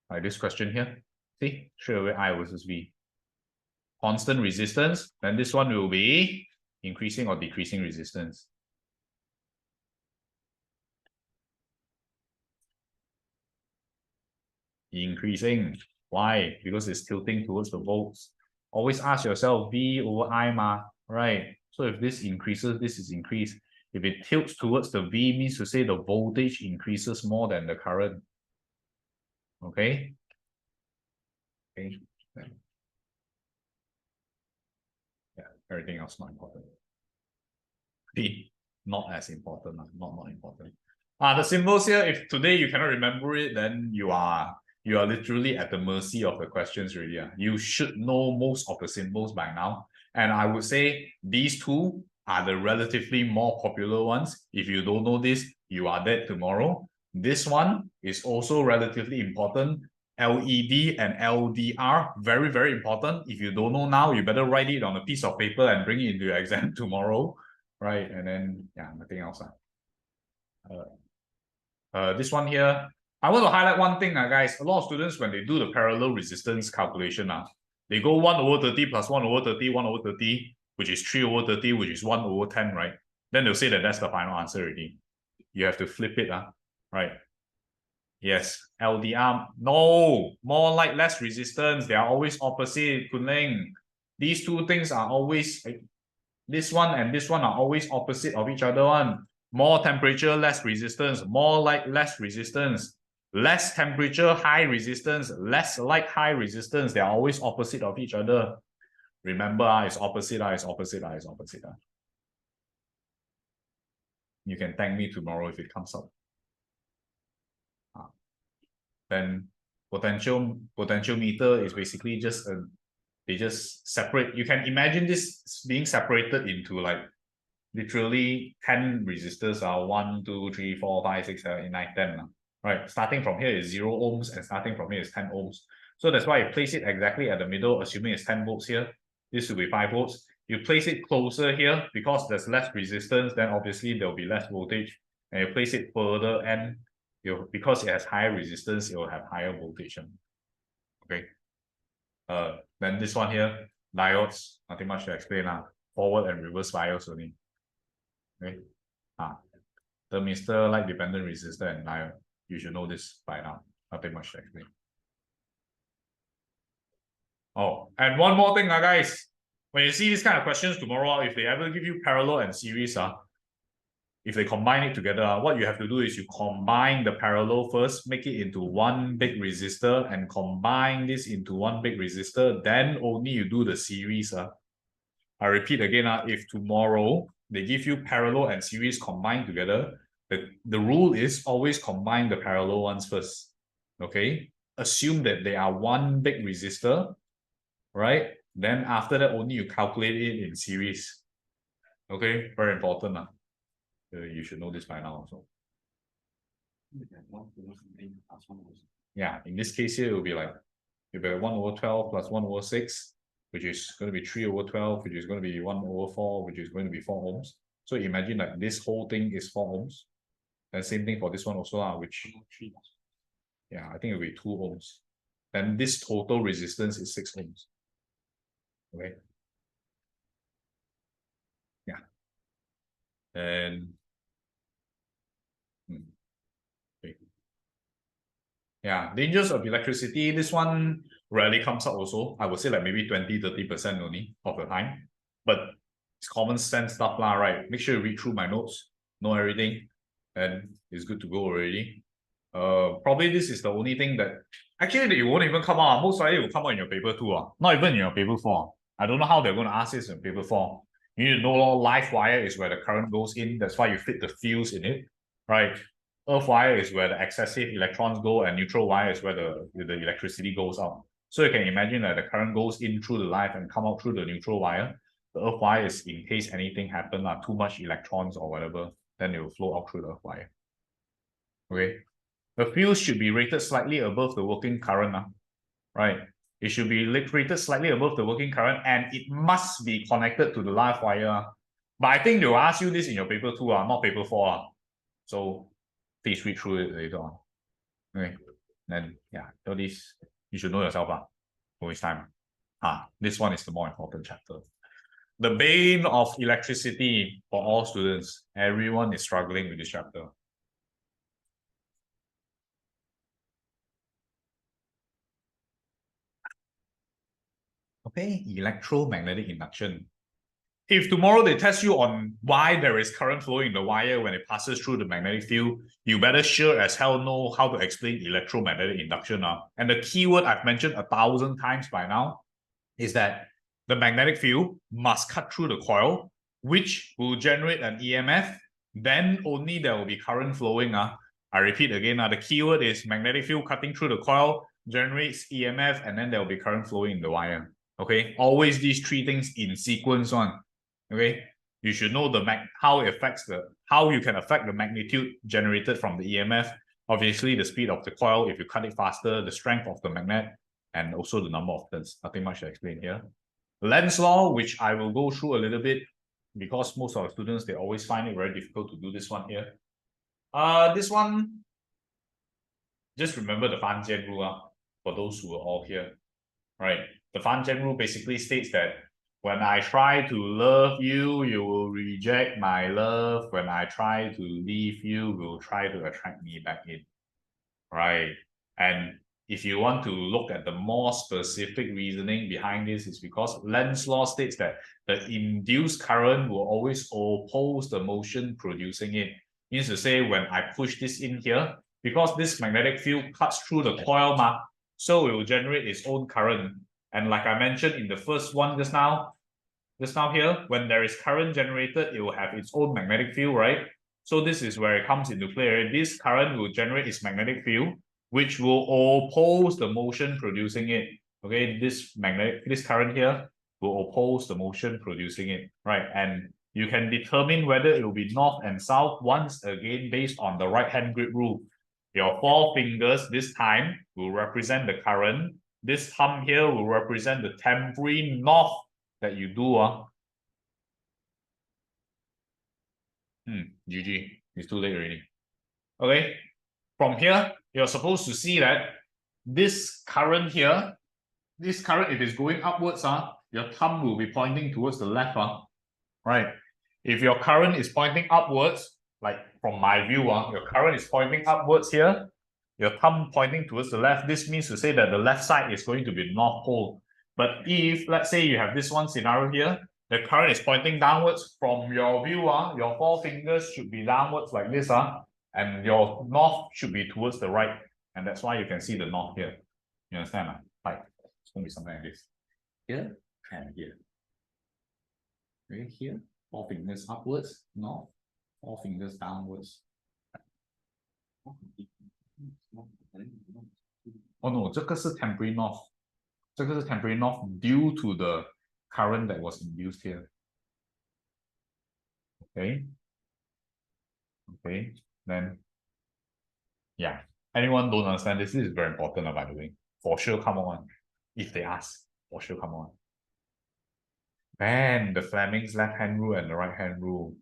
Like this question here. See, straight away I versus V. Constant resistance, then this one will be increasing or decreasing resistance. Increasing. Why? Because it's tilting towards the volts. Always ask yourself V over I, right? So if this increases, this is increased. If it tilts towards the V, means to say the voltage increases more than the current. Okay? Okay. Yeah, everything else not important. D, not as important, not important. The symbols here, if today you cannot remember it, then you are literally at the mercy of the questions really. You should know most of the symbols by now. And I would say these two are the relatively more popular ones. If you don't know this, you are dead tomorrow. This one is also relatively important. LED and LDR, very, very important. If you don't know now, you better write it on a piece of paper and bring it into your exam tomorrow. Right, and then, yeah, nothing else. This one here, I want to highlight one thing, guys. A lot of students, when they do the parallel resistance calculation, they go 1 over 30 plus 1 over 30, 1 over 30, which is 3 over 30, which is 1 over 10, right? Then they'll say that that's the final answer already. You have to flip it, right? Yes, LDR, no, more like less resistance. They are always opposite, Kunling. These two things are always, this one and this one are always opposite of each other. More temperature, less resistance. More light, less resistance. Less temperature, high resistance. Less light, high resistance. They are always opposite of each other. Remember, it's opposite, it's opposite, it's opposite. You can thank me tomorrow if it comes up. Then potentiometer is basically just they just separate. You can imagine this being separated into like literally 10 resistors are 1, 2, 3, 4, 5, 6, 7, 8, 9, 10. Right. Starting from here is 0 ohms and starting from here is 10 ohms. So that's why you place it exactly at the middle, assuming it's 10 volts here. This will be 5 volts. You place it closer here because there's less resistance, then obviously there'll be less voltage. And you place it further and because it has higher resistance, it will have higher voltage. Okay. Then this one here, diodes, nothing much to explain. Forward and reverse bias only. Okay. Thermistor, light dependent resistor, and diode. You should know this by now. Nothing much to explain. Oh, and one more thing, guys. When you see these kind of questions tomorrow, if they ever give you parallel and series, if they combine it together, what you have to do is you combine the parallel first, make it into one big resistor, and combine this into one big resistor. Then only you do the series. I repeat again, if tomorrow they give you parallel and series combined together, the rule is always combine the parallel ones first. Okay? Assume that they are one big resistor, right? Then after that, only you calculate it in series. Okay? Very important. You should know this by now also. Yeah, in this case here, it will be like, you'll be 1/12 plus 1/6, which is going to be 3/12, which is going to be 1/4, which is going to be 4 ohms. So imagine like this whole thing is 4 ohms. And same thing for this one also, which, yeah, I think it'll be 2 ohms. Then this total resistance is 6 ohms. Okay. Yeah. And okay. Yeah, dangers of electricity. This one rarely comes up also. I would say like maybe 20-30% only of the time. But it's common sense stuff, right? Make sure you read through my notes, know everything, and it's good to go already. Probably this is the only thing that actually it won't even come out. Most likely it will come out in your paper 2. Not even in your paper 4. I don't know how they're going to ask this in paper 4. You need to know live wire is where the current goes in. That's why you fit the fuse in it, right? Earth wire is where the excessive electrons go, and neutral wire is where the electricity goes out. So you can imagine that the current goes in through the live and come out through the neutral wire. The earth wire is in case anything happens, too much electrons or whatever, then it will flow out through the earth wire. Okay. The fuse should be rated slightly above the working current, right? It should be rated slightly above the working current, and it must be connected to the live wire. But I think they'll ask you this in your paper 2, not paper 4. So please read through it later on. Okay. Then yeah, all this you should know yourself. Don't waste time. This one is the more important chapter. The bane of electricity for all students. Everyone is struggling with this chapter. Okay, electromagnetic induction. If tomorrow they test you on why there is current flowing in the wire when it passes through the magnetic field, you better sure as hell know how to explain electromagnetic induction. And the keyword I've mentioned 1,000 times by now is that the magnetic field must cut through the coil, which will generate an EMF. Then only there will be current flowing. I repeat again, the keyword is magnetic field cutting through the coil, generates EMF, and then there will be current flowing in the wire. Okay, always these 3 things in sequence. Okay, you should know how it affects how you can affect the magnitude generated from the EMF. Obviously, the speed of the coil, if you cut it faster, the strength of the magnet, and also the number of turns. Nothing much to explain here. Lenz's law, which I will go through a little bit because most of the students, they always find it very difficult to do this one here. This one, just remember the Fan-Jian rule for those who are all here, right? The Fan-Jian rule basically states that when I try to love you, you will reject my love. When I try to leave you, you will try to attract me back in, right? And if you want to look at the more specific reasoning behind this, is because Lenz's law states that the induced current will always oppose the motion producing it. Means to say, when I push this in here, because this magnetic field cuts through the coil, so it will generate its own current. And like I mentioned in the first one just now here, when there is current generated, it will have its own magnetic field, right? So this is where it comes into play. This current will generate its magnetic field. which will oppose the motion producing it. Okay, this current here will oppose the motion producing it, right? And you can determine whether it will be north and south once again based on the right hand grip rule. Your four fingers this time will represent the current. This thumb here will represent the temporary north that you do. GG. It's too late already. Okay. From here, you're supposed to see that this current here, this current, if it's going upwards, your thumb will be pointing towards the left. Right. If your current is pointing upwards, like from my view, your current is pointing upwards here, your thumb pointing towards the left, this means to say that the left side is going to be north pole. But if, let's say you have this one scenario here, the current is pointing downwards from your view, your four fingers should be downwards like this, and your north should be towards the right. And that's why you can see the north here. You understand? Like, it's going to be something like this. Here and here. Right here, four fingers upwards, north, four fingers downwards. Oh no, 这个是 temporary north. 这个是 temporary north due to the current that was induced here. Okay. Okay. Then, yeah. Anyone don't understand this? This is very important, by the way. For sure, come on. If they ask, for sure, come on. Man, the Fleming's left-hand rule and the right-hand rule.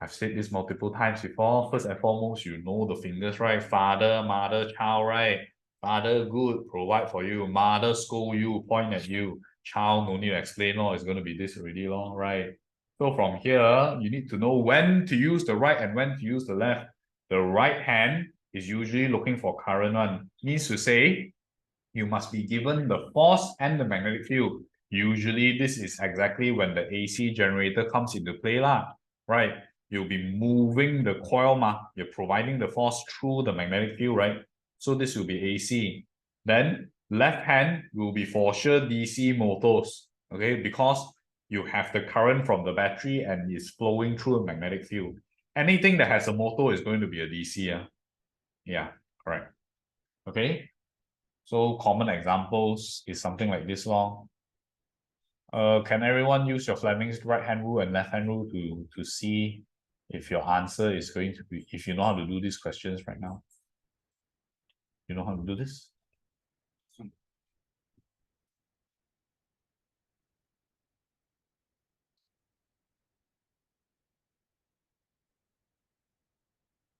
I've said this multiple times before. First and foremost, you know the fingers, right? Father, mother, child, right? Father, good, provide for you. Mother, scold you, point at you. Child, no need to explain, it's going to be this already, right? So from here, you need to know when to use the right and when to use the left. The right hand is usually looking for current one. Means to say, you must be given the force and the magnetic field. Usually, this is exactly when the AC generator comes into play, right? You'll be moving the coil, you're providing the force through the magnetic field, right? So this will be AC. Then left hand will be for sure DC motors, okay? Because you have the current from the battery and it's flowing through a magnetic field. Anything that has a motor is going to be a DC. Yeah, correct. Okay. So common examples is something like this long. Can everyone use your Fleming's right hand rule and left hand rule to see if your answer is going to be, if you know how to do these questions right now? You know how to do this?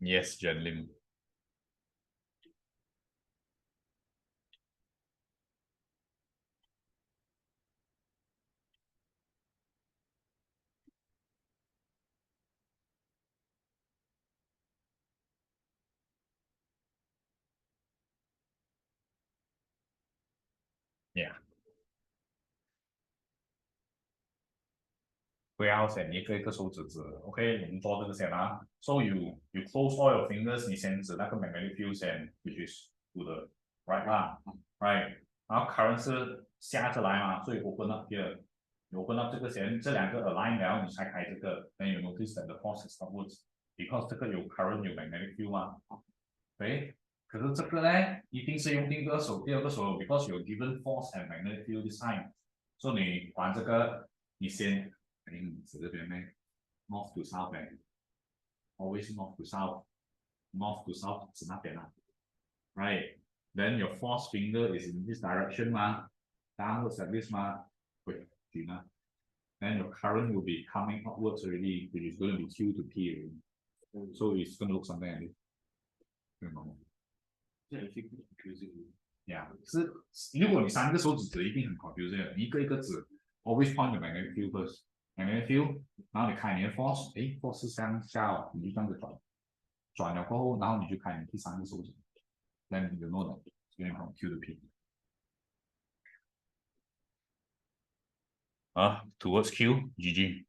Yes, Jen Lim. Yeah. 不要先一个一个手指指 ，OK， 我们做这个先啊。So you close all your fingers， 你先指那个 magnetic field 先 ，which is to the right 啦 ，right。然后 current 是下着来嘛，所以 open up here， open up 这个先，这两个 align 了，你才开这个。Then you notice that the force is upwards because 这个有 current 有 magnetic field 嘛，对。可是这个呢，一定是用第一个手、第二个手 ，because 有 given force and magnetic field this time。所以你玩这个，你先。指这边呢 ，north to south 呗 ，always north to south，north to south 指那边啦 ，right？Then your force finger is in this direction 嘛 ，downwards like this 嘛，对，停啦。Then your current will be coming upwards already, which is going to be Q to P already. So it's going to look something like this. Yeah， 是如果你三个手指指一定很 confusing， 你一个一个指 ，always point the magnetic field first。magnetic field， 然后你开你的 force， force 是向下你就这样子转了过后，然后你就开你第三个手指 ，then you know that it's going from Q to P。towards Q, GG.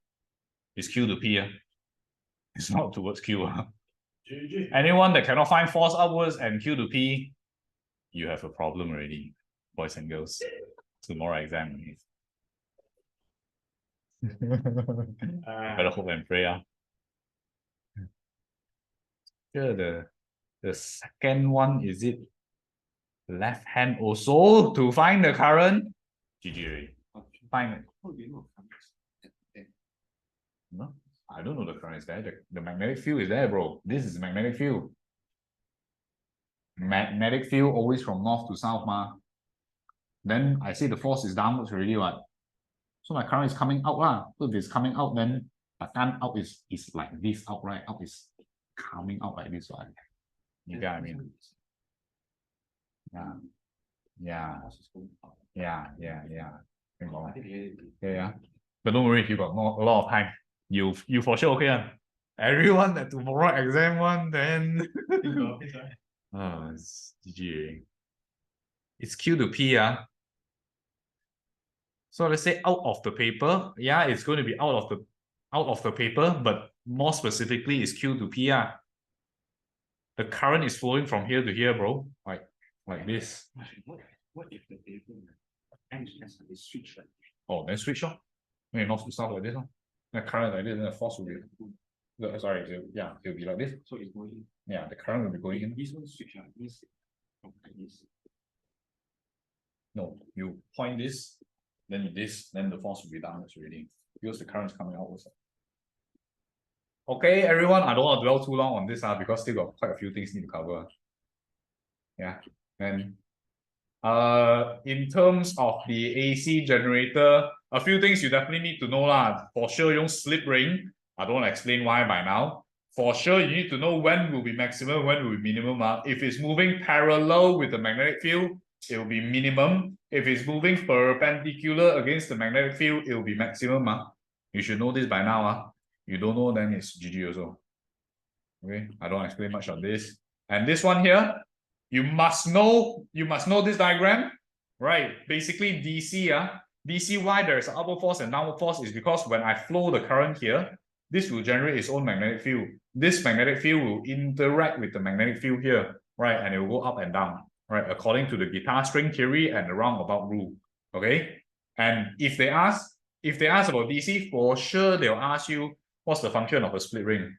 It's Q to P, It's not towards Q. GG. Anyone that cannot find force upwards and Q to P, you have a problem already, boys and girls. Tomorrow exam. Better hope and pray. Sure, the second one, is it Left hand also to find the current. GG. Find it. How do you know? No, I don't know the current is there. The magnetic field is there, bro. This is magnetic field. Magnetic field always from north to south, ma. Then I say the force is downwards already, what? So my current is coming out, lah. So if it's coming out, then the time out is like this out, right? Out is coming out like this one. You get what I mean? Yeah. Yeah. Yeah. Yeah. But don't worry, if you got a lot of time, you for sure okay. Everyone that tomorrow exam one, then it's GG. It's Q to P, So let's say out of the paper, yeah, it's going to be out of the paper, but more specifically, it's Q to P, The current is flowing from here to here, bro. Like this. What if the paper ends and switch like Oh, then switch off. Maybe not to start like this. The current like this, then the force will be. Sorry, it'll be like this. So it's going. Yeah, the current will be going in. This one switch means like this. No, you point this, then the force will be downwards already. Because the current is coming outwards. Okay, everyone, I don't want to dwell too long on this because still got quite a few things need to cover. Yeah. And in terms of the AC generator, a few things you definitely need to know lah. For sure, use slip ring. I don't want to explain why by now. For sure, you need to know when will be maximum, when will be minimum. If it's moving parallel with the magnetic field, it will be minimum. If it's moving perpendicular against the magnetic field, it will be maximum. You should know this by now. You don't know, then it's GG also. Okay, I don't explain much on this. And this one here, you must know this diagram, right? Basically, DC, DC, why there's an upward force and downward force is because when I flow the current here, this will generate its own magnetic field. This magnetic field will interact with the magnetic field here, right? And it will go up and down, right? According to the guitar string theory and the roundabout rule, okay? And if they ask about DC, for sure they'll ask you, what's the function of a split ring?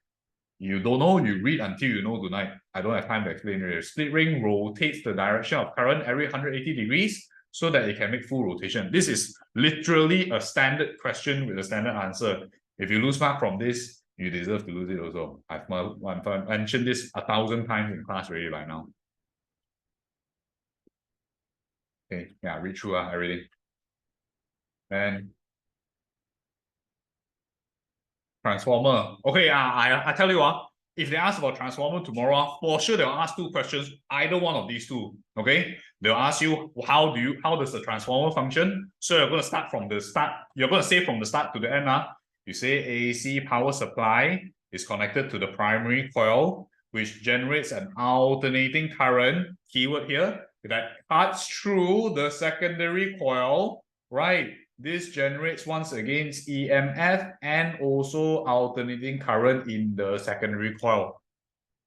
You don't know, you read until you know tonight. I don't have time to explain it. Split ring rotates the direction of current every 180 degrees so that it can make full rotation. This is literally a standard question with a standard answer. If you lose mark from this, you deserve to lose it also. I've mentioned this 1,000 times in class already by now. Okay, yeah, read through everything. And transformer. Okay, I tell you if they ask about transformer tomorrow, for sure they'll ask two questions, either one of these two. Okay, they'll ask you how does the transformer function? So you're going to start from the start. You're going to say from the start to the end. You say AC power supply is connected to the primary coil, which generates an alternating current. Keyword here that cuts through the secondary coil, right? This generates once again EMF and also alternating current in the secondary coil.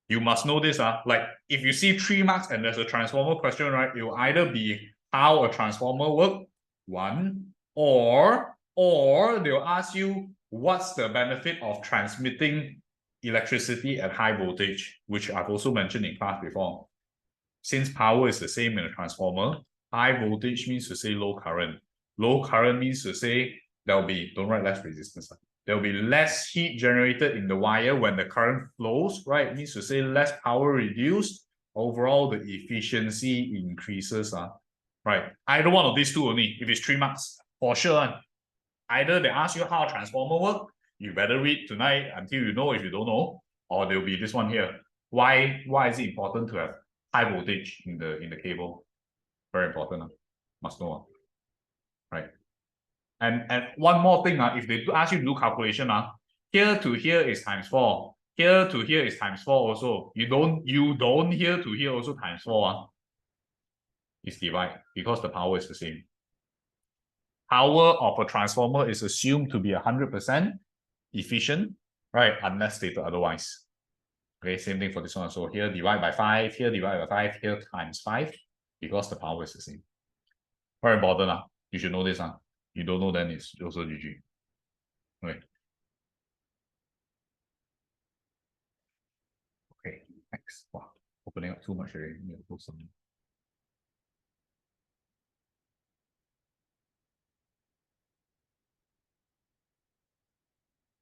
You must know this. Like if you see 3 marks and there's a transformer question, right? It will either be how a transformer works, one, or they'll ask you what's the benefit of transmitting electricity at high voltage, which I've also mentioned in class before. Since power is the same in a transformer, high voltage means to say low current. Low current means to say there will be, don't write less resistance. There will be less heat generated in the wire when the current flows, right? It means to say less power reduced. Overall, the efficiency increases. Right. Either one of these two only, if it's 3 marks, for sure. Either they ask you how a transformer works, you better read tonight until you know if you don't know, or there'll be this one here. Why is it important to have high voltage in the cable? Very important. Must know. Right. And one more thing, if they ask you to do calculation, here to here is times 4. Here to here is times 4 also. You don't here to here also times 4. It's divide because the power is the same. Power of a transformer is assumed to be 100% efficient, right? Unless stated otherwise. Okay, same thing for this one. So here divide by 5, here divide by 5, here times 5, because the power is the same. Very important. You should know this. You don't know, then it's also GG. Okay. Okay, next. Wow, opening up too much already.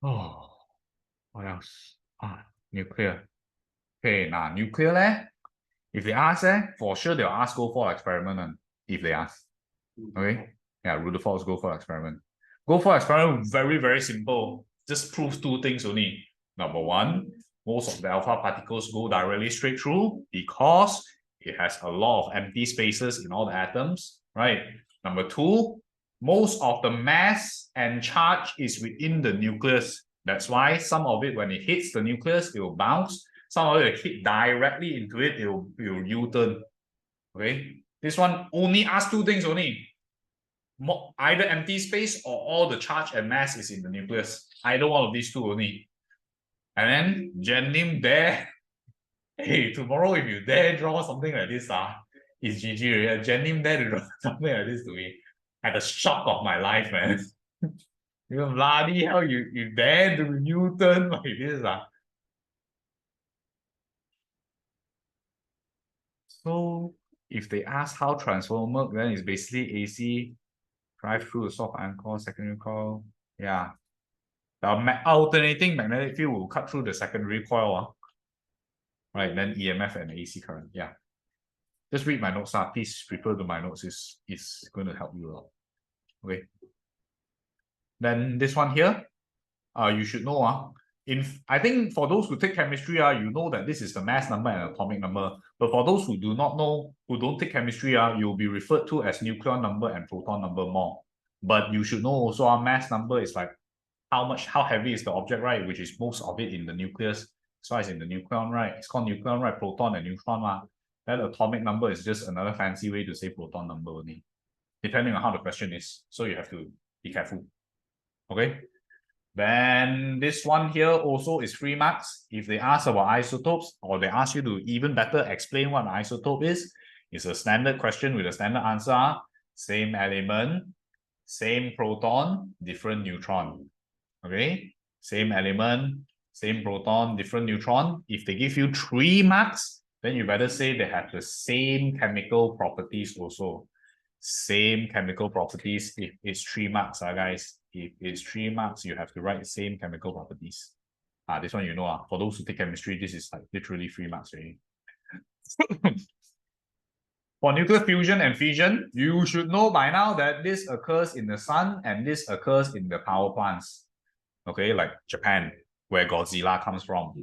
Oh, what else? Nuclear. Okay, now nuclear leh. If they ask, for sure they'll ask go for experiment if they ask. Okay? Yeah, Rutherford's go for experiment. Go for experiment, very, very simple. Just prove two things only. Number one, most of the alpha particles go directly straight through because it has a lot of empty spaces in all the atoms, right? Number two, most of the mass and charge is within the nucleus. That's why some of it, when it hits the nucleus, it will bounce. Some of it hit directly into it, it will U-turn. Okay? This one only asks two things only. Either empty space or all the charge and mass is in the nucleus. Either one of these two only. And then Jen Lim there. Hey, tomorrow if you dare draw something like this, it's GG. Jen Lim there to draw something like this to me. I had a shock of my life, man. You bloody hell, you dare to U-turn like this, So if they ask how transformer, then it's basically AC drive through the soft ion core, secondary coil. Yeah. The alternating magnetic field will cut through the secondary coil. Right, then EMF and AC current. Yeah. Just read my notes. Please refer to my notes. It's going to help you a lot. Okay. Then this one here, you should know. I think for those who take chemistry, you know that this is the mass number and atomic number. But for those who do not know, who don't take chemistry, you'll be referred to as nucleon number and proton number more. But you should know also our mass number is like how heavy is the object, right? Which is most of it in the nucleus. So it's in the nucleon, right? It's called nucleon, right? Proton and neutron. That atomic number is just another fancy way to say proton number only, depending on how the question is. So you have to be careful. Okay. Then this one here also is 3 marks. If they ask about isotopes or they ask you to even better explain what an isotope is, it's a standard question with a standard answer. Same element, same proton, different neutron. Okay, same element, same proton, different neutron. If they give you 3 marks, then you better say they have the same chemical properties also. Same chemical properties if it's 3 marks, guys. If it's 3 marks, you have to write the same chemical properties. This one you know. For those who take chemistry, this is like literally 3 marks already. For nuclear fusion and fission, you should know by now that this occurs in the sun and this occurs in the power plants. Okay, like Japan, where Godzilla comes from.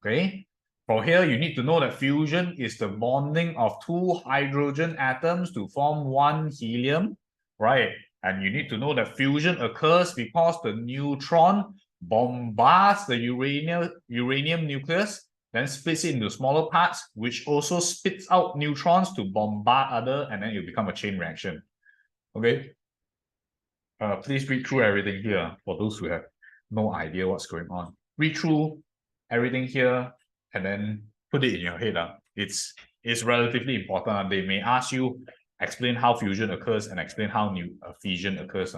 Okay, from here, you need to know that fusion is the bonding of 2 hydrogen atoms to form 1 helium, right? And you need to know that fusion occurs because the neutron bombards the uranium nucleus, then splits it into smaller parts, which also spits out neutrons to bombard other, and then you become a chain reaction. Okay? Please read through everything here for those who have no idea what's going on. Read through everything here and then put it in your head. It's relatively important. They may ask you, explain how fusion occurs and explain how fission occurs.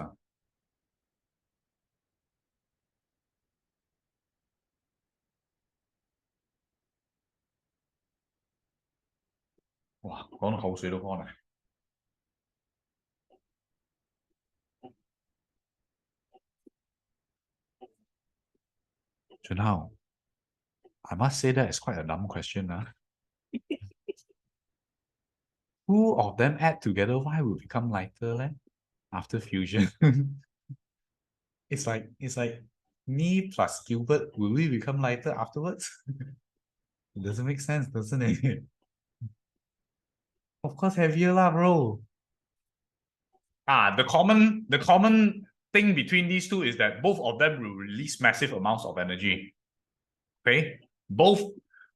Wow, 講到口水都乾嚟。Junhao, I must say that it's quite a dumb question. Who of them add together, why will become lighter after fusion? It's like me plus Gilbert, will we become lighter afterwards? It doesn't make sense, doesn't it? Of course, heavier lah, bro. The common thing between these two is that both of them will release massive amounts of energy. Okay, both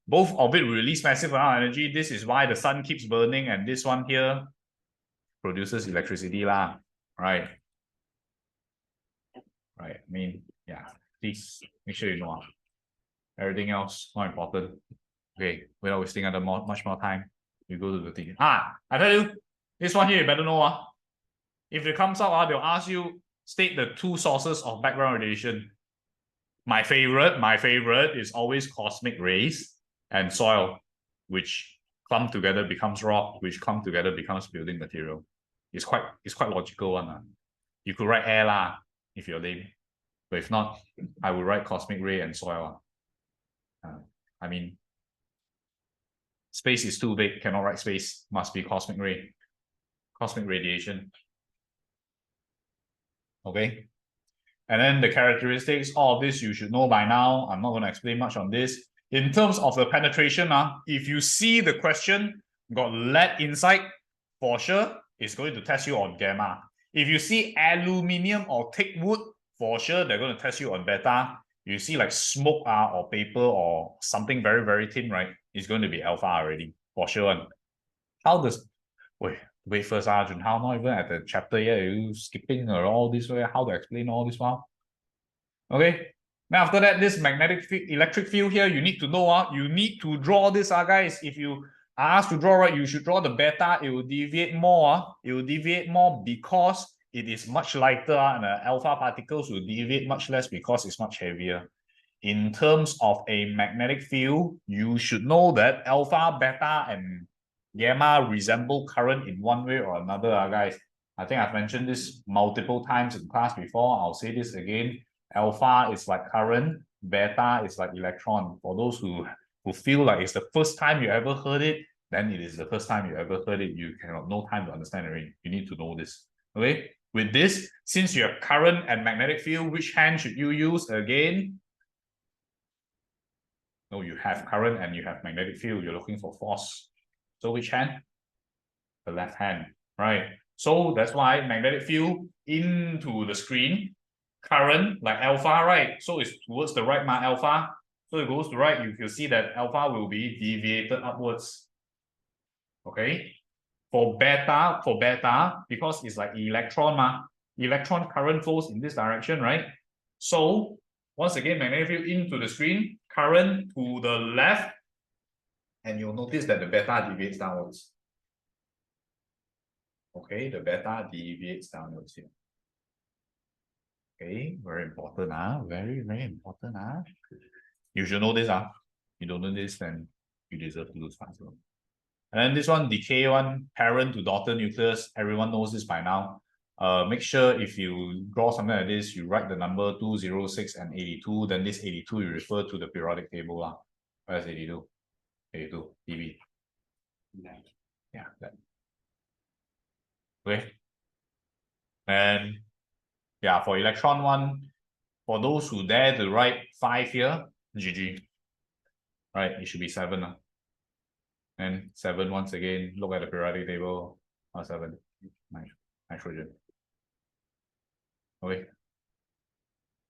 of it will release massive amount of energy. This is why the sun keeps burning, and this one here produces electricity lah. Right. Right. I mean, yeah. Please make sure you know. Everything else not important. Okay, without wasting much more time, you go to the thing. I tell you, this one here you better know. If it comes out, they'll ask you state the 2 sources of background radiation. My favorite is always cosmic rays and soil, which clump together becomes rock, which clump together becomes building material. It's quite logical one. You could write air lah if you're lame. But if not, I would write cosmic ray and soil. I mean, space is too big, cannot write space, must be cosmic ray. Cosmic radiation. Okay. And then the characteristics, all of this you should know by now. I'm not going to explain much on this. In terms of the penetration, if you see the question got lead inside, for sure, it's going to test you on gamma. If you see aluminium or thick wood, for sure, they're going to test you on beta. You see like smoke or paper or something very, very thin, right? It's going to be alpha already, for sure. How does... Wait first, Arjun, how not even at the chapter yet? Are you skipping or all this way? How to explain all this one? Okay. Now after that, this magnetic electric field here, you need to know, you need to draw this, guys. If you are asked to draw, right, you should draw the beta. It will deviate more. It will deviate more because it is much lighter, and the alpha particles will deviate much less because it's much heavier. In terms of a magnetic field, you should know that alpha, beta, and gamma resemble current in one way or another, guys. I think I've mentioned this multiple times in class before. I'll say this again. Alpha is like current, beta is like electron. For those who feel like it's the first time you ever heard it, then it is the first time you ever heard it. You cannot, no time to understand it. You need to know this. Okay. With this, since you have current and magnetic field, which hand should you use again? No, you have current and you have magnetic field. You're looking for force. So which hand? The left hand, right? So that's why magnetic field into the screen, current like alpha, right? So it's towards the right, alpha. So it goes to right. You can see that alpha will be deviated upwards. Okay. For beta, because it's like electron, electron current flows in this direction, right? So once again, magnetic field into the screen, current to the left. And you'll notice that the beta deviates downwards. Okay, the beta deviates downwards here. Okay, very important, very, very important, You should know this, You don't know this, then you deserve to lose faster. And then this one, decay one, parent to daughter nucleus. Everyone knows this by now. Make sure if you draw something like this, you write the number 206 and 82. Then this 82, you refer to the periodic table. Where's 82? 82, PV. Yeah, that. Okay. And yeah, for electron one, for those who dare to write 5 here, GG. Right, it should be 7. And 7 once again, look at the periodic table. 7. Nitrogen. Okay.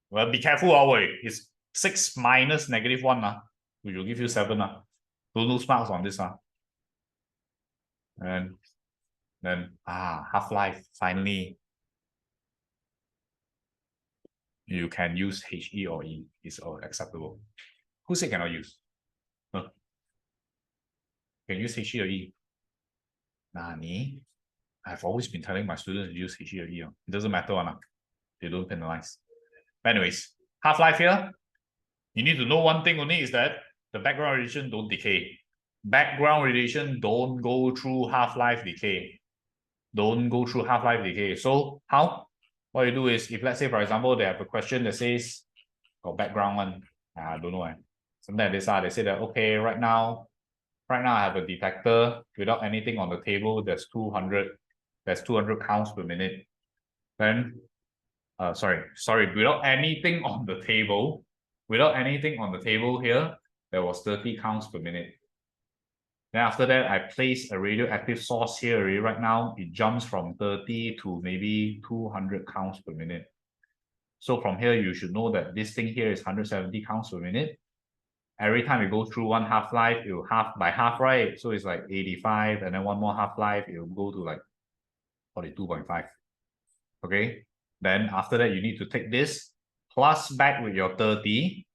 Well, be careful, it's 6 minus -1. We will give you 7. Don't lose marks on this. And then half-life, finally. You can use HE or E. It's all acceptable. Who said cannot use? Huh? Can use HE or E? Nani? I've always been telling my students to use HE or E. It doesn't matter. They don't penalize. But anyways, half-life here. You need to know one thing only is that the background radiation don't decay. Background radiation don't go through half-life decay. Don't go through half-life decay. So how? What you do is, if let's say, for example, they have a question that says, got background one, I don't know, something like this, they say that, okay, right now I have a detector without anything on the table, there's 200 counts per minute. Then, sorry, without anything on the table here, there was 30 counts per minute. Then after that, I place a radioactive source here already. Right now, it jumps from 30 to maybe 200 counts per minute. So from here, you should know that this thing here is 170 counts per minute. Every time it goes through one half-life, it will half by half, right? So it's like 85, and then one more half-life, it will go to like 42.5. Okay. Then after that, you need to take this, plus back with your 30.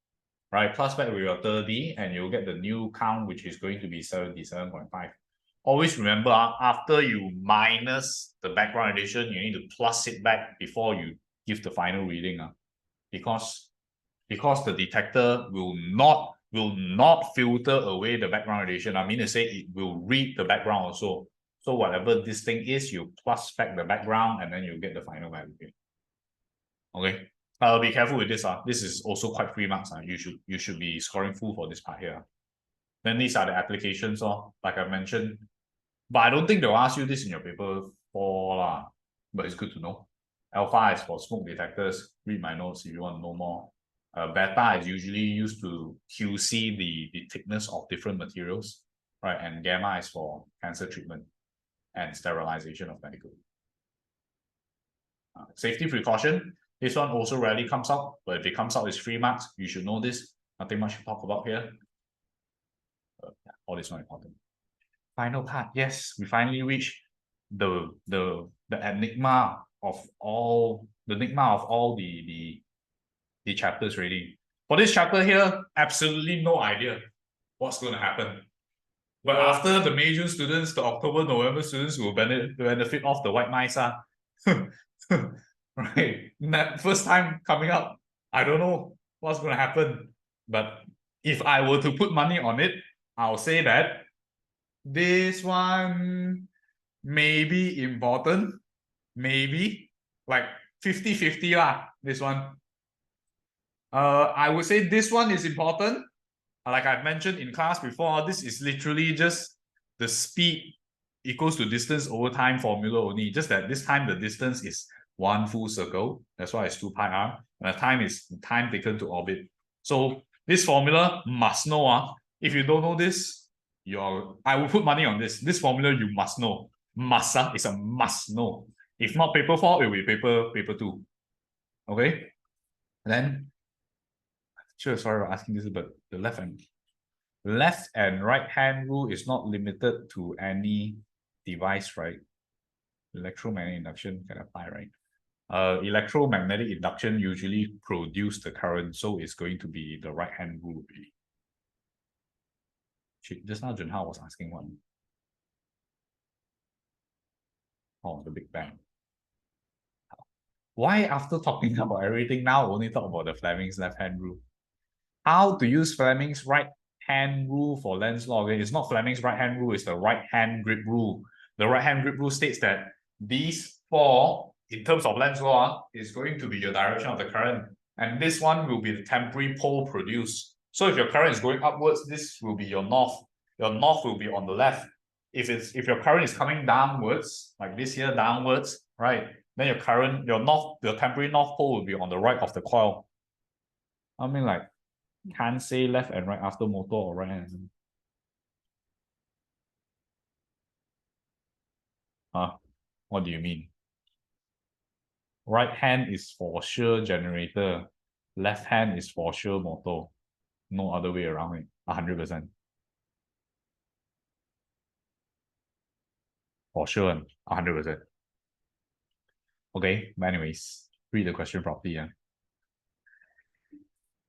Right, plus back with your 30, and you'll get the new count, which is going to be 77.5. Always remember, after you minus the background radiation, you need to plus it back before you give the final reading. Because the detector will not filter away the background radiation. I mean to say it will read the background also. So whatever this thing is, you plus back the background, and then you get the final value. Okay. Be careful with this. This is also quite free marks. You should be scoring full for this part here. Then these are the applications, like I mentioned. But I don't think they'll ask you this in your paper 4, but it's good to know. Alpha is for smoke detectors. Read my notes if you want to know more. Beta is usually used to QC the thickness of different materials, right? And gamma is for cancer treatment and sterilization of medical. Safety precaution. This one also rarely comes out, but if it comes out, it's 3 marks. You should know this. Nothing much to talk about here. All this not important. Final part. Yes, we finally reached the enigma of all the chapters already. For this chapter here, absolutely no idea what's going to happen. But after the May June students, the October November students will benefit off the white mice. Right. That first time coming up, I don't know what's going to happen. But if I were to put money on it, I'll say that this one may be important. Maybe like 50-50 lah, this one. I would say this one is important. Like I've mentioned in class before, this is literally just the speed equals to distance over time formula only. Just that this time the distance is 1 full circle. That's why it's 2 pi r. And the time is the time taken to orbit. So this formula must know. If you don't know this, I will put money on this. This formula you must know. Must, it's a must know. If not paper 4, it will be paper 2. Okay? Then, sorry for asking this, but the left and right hand rule is not limited to any device, right? Electromagnetic induction can apply, right? Electromagnetic induction usually produce the current, so it's going to be the right hand rule. Just now Junhao was asking one. Oh, the Big Bang. Why after talking about everything now only talk about the Fleming's left-hand rule? How to use Fleming's right-hand rule for Lenz's law? Okay, it's not Fleming's right-hand rule, it's the right-hand grip rule. The right-hand grip rule states that these 4, in terms of Lenz's law, is going to be your direction of the current. And this one will be the temporary pole produced. So if your current is going upwards, this will be your north. Your north will be on the left. If your current is coming downwards, like this here, downwards, right? Then your temporary north pole will be on the right of the coil. I mean, like, can't say left and right after motor or right hand. What do you mean? Right hand is for sure generator. Left hand is for sure motor. No other way around it. 100%. For sure, 100%. Okay, but anyways, read the question properly.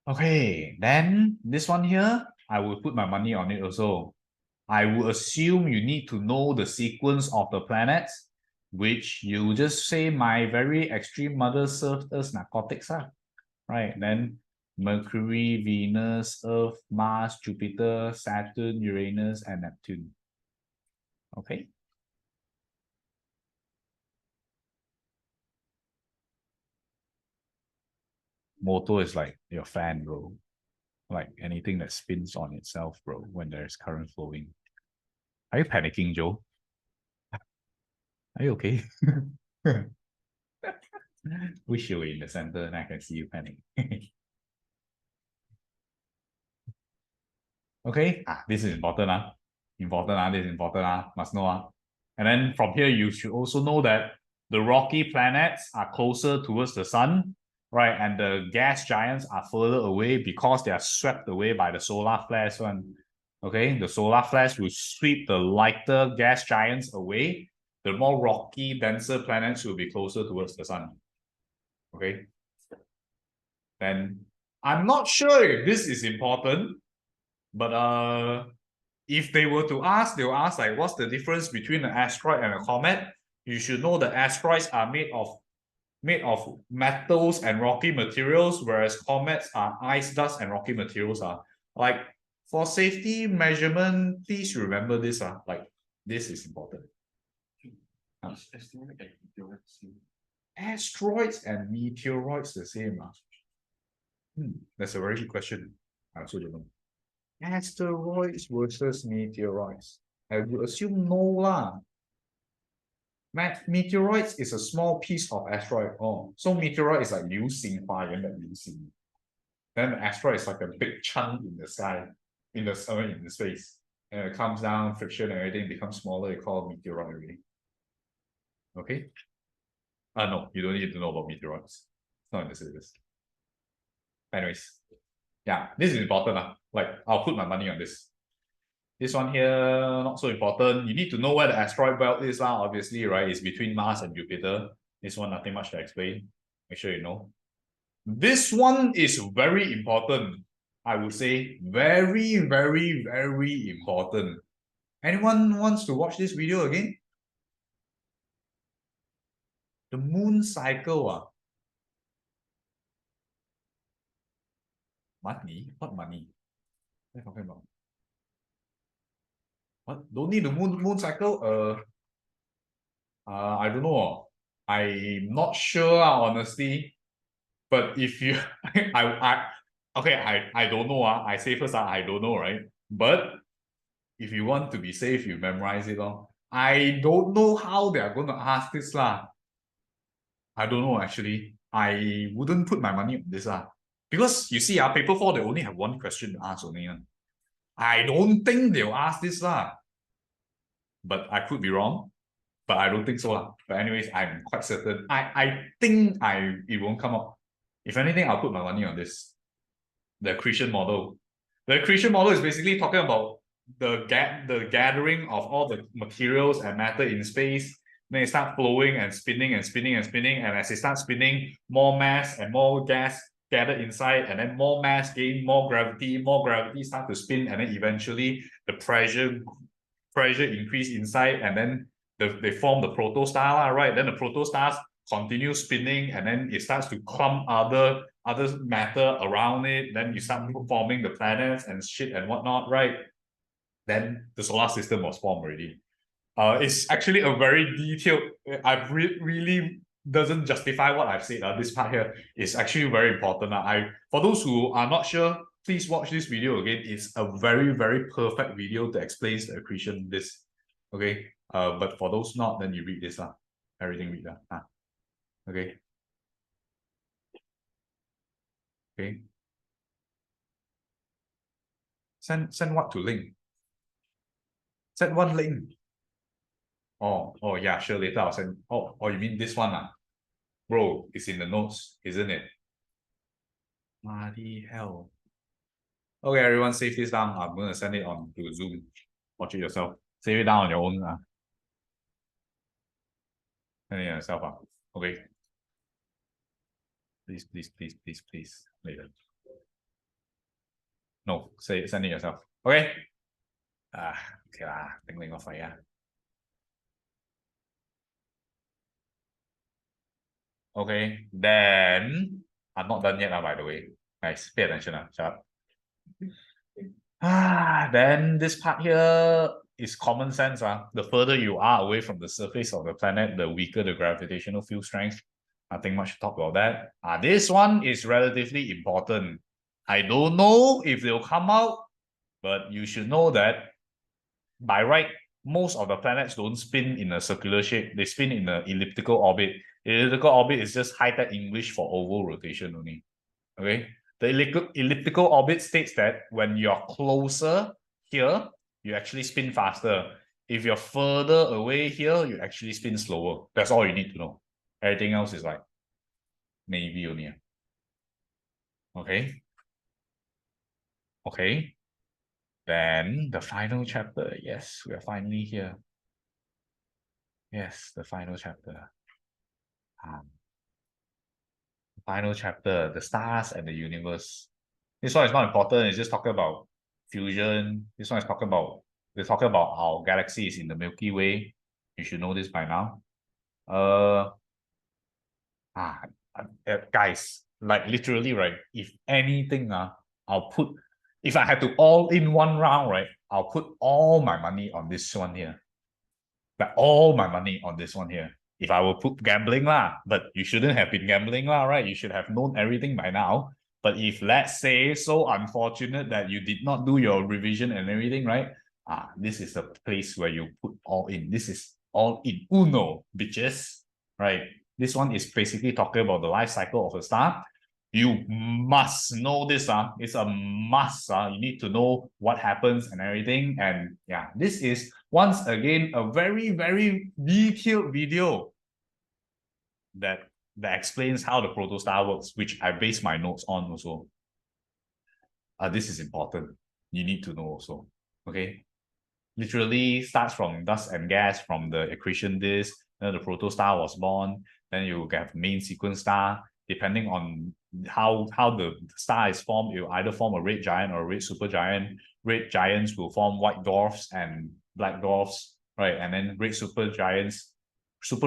Okay, then this one here, I will put my money on it also. I will assume you need to know the sequence of the planets, which you just say my very extreme mother served us narcotics, right? Then Mercury, Venus, Earth, Mars, Jupiter, Saturn, Uranus, and Neptune. Okay. Motor is like your fan, bro. Like anything that spins on itself, bro, when there's current flowing. Are you panicking, Joe? Are you okay? Wish you were in the center and I can see you panic. Okay, this is important. This is important. Must know. And then from here, you should also know that the rocky planets are closer towards the sun, right? And the gas giants are further away because they are swept away by the solar flares one. Okay, the solar flares will sweep the lighter gas giants away. The more rocky, denser planets will be closer towards the sun. Okay. Then I'm not sure if this is important, but if they were to ask, they'll ask like, what's the difference between an asteroid and a comet? You should know that asteroids are made of metals and rocky materials, whereas comets are ice, dust, and rocky materials. Like for safety measurement, please remember this. Like this is important. Asteroids and meteoroids the same? That's a very good question. I also don't know. Asteroids versus meteoroids. I would assume no lah. Meteoroids is a small piece of asteroid. Oh, so meteoroid is like 流星花园的流星. Then the asteroid is like a big chunk in the sky, in the space. And it comes down, friction and everything becomes smaller. You call it meteoroid already. Okay. No, you don't need to know about meteoroids. It's not in the syllabus. Anyways, yeah, this is important. Like, I'll put my money on this. This one here, not so important. You need to know where the asteroid belt is, obviously, right? It's between Mars and Jupiter. This one, nothing much to explain. Make sure you know. This one is very important. I would say very, very, very important. Anyone wants to watch this video again? The moon cycle. Money? What money? What are you talking about? What? Don't need the moon cycle? I don't know. I'm not sure, honestly. But if you, I don't know. I say first, I don't know, right? But if you want to be safe, you memorize it. I don't know how they are going to ask this. I don't know, actually. I wouldn't put my money on this. Because you see, paper 4, they only have one question to ask only. I don't think they'll ask this. But I could be wrong. But I don't think so. But anyways, I'm quite certain. I think it won't come up. If anything, I'll put my money on this. The accretion model. The accretion model is basically talking about the gathering of all the materials and matter in space. Then it starts flowing and spinning and spinning and spinning. And as it starts spinning, more mass and more gas gathered inside, and then more mass gain, more gravity start to spin, and then eventually the pressure increase inside, and then they form the protostar, right? Then the protostars continue spinning, and then it starts to clump other matter around it. Then you start forming the planets and shit and whatnot, right? Then the solar system was formed already. It's actually a very detailed. I've really doesn't justify what I've said. This part here is actually very important. For those who are not sure, please watch this video again. It's a very, very perfect video to explain the accretion. This, okay. But for those not, then you read this. Everything read that. Okay. Okay. Send what to link? Send one link. Oh yeah, sure. Later I'll send. Oh, you mean this one? Bro, it's in the notes, isn't it? Bloody hell. Okay, everyone, save this down. I'm gonna send it on to Zoom. Watch it yourself. Save it down on your own. Send it yourself. Okay. Please. Later. No, send it yourself. Okay. Okay lah. Tingling off fire. Okay, then I'm not done yet, by the way. Guys, pay attention. Shut up. Then this part here is common sense. The further you are away from the surface of the planet, the weaker the gravitational field strength. Nothing much to talk about that. This one is relatively important. I don't know if they'll come out, but you should know that by right, most of the planets don't spin in a circular shape. They spin in an elliptical orbit. Elliptical orbit is just high-tech English for oval rotation only. Okay? The elliptical orbit states that when you're closer here, you actually spin faster. If you're further away here, you actually spin slower. That's all you need to know. Everything else is like maybe only. Okay? Okay. Then the final chapter. Yes, we are finally here. Yes, the final chapter. Final chapter, the stars and the universe. This one is not important. It's just talking about fusion. This one is talking about, we're talking about our galaxy is in the Milky Way. You should know this by now. Guys, like literally, right? If anything, if I had to all in one round, right? I'll put all my money on this one here. Like all my money on this one here. if I will put gambling lah, but you shouldn't have been gambling lah, right? You should have known everything by now. But if let's say so unfortunate that you did not do your revision and everything, right? This is the place where you put all in. This is all in uno, bitches, right? This one is basically talking about the life cycle of a star. You must know this. It's a must. You need to know what happens and everything. And yeah, this is once again a very, very detailed video that explains how the protostar works, which I base my notes on also. This is important. You need to know also. Okay. Literally starts from dust and gas from the accretion disk. Then the protostar was born. Then you have main sequence star. Depending on how the star is formed, it will either form a red giant or a red supergiant. Red giants will form white dwarfs and black dwarfs, right? And then super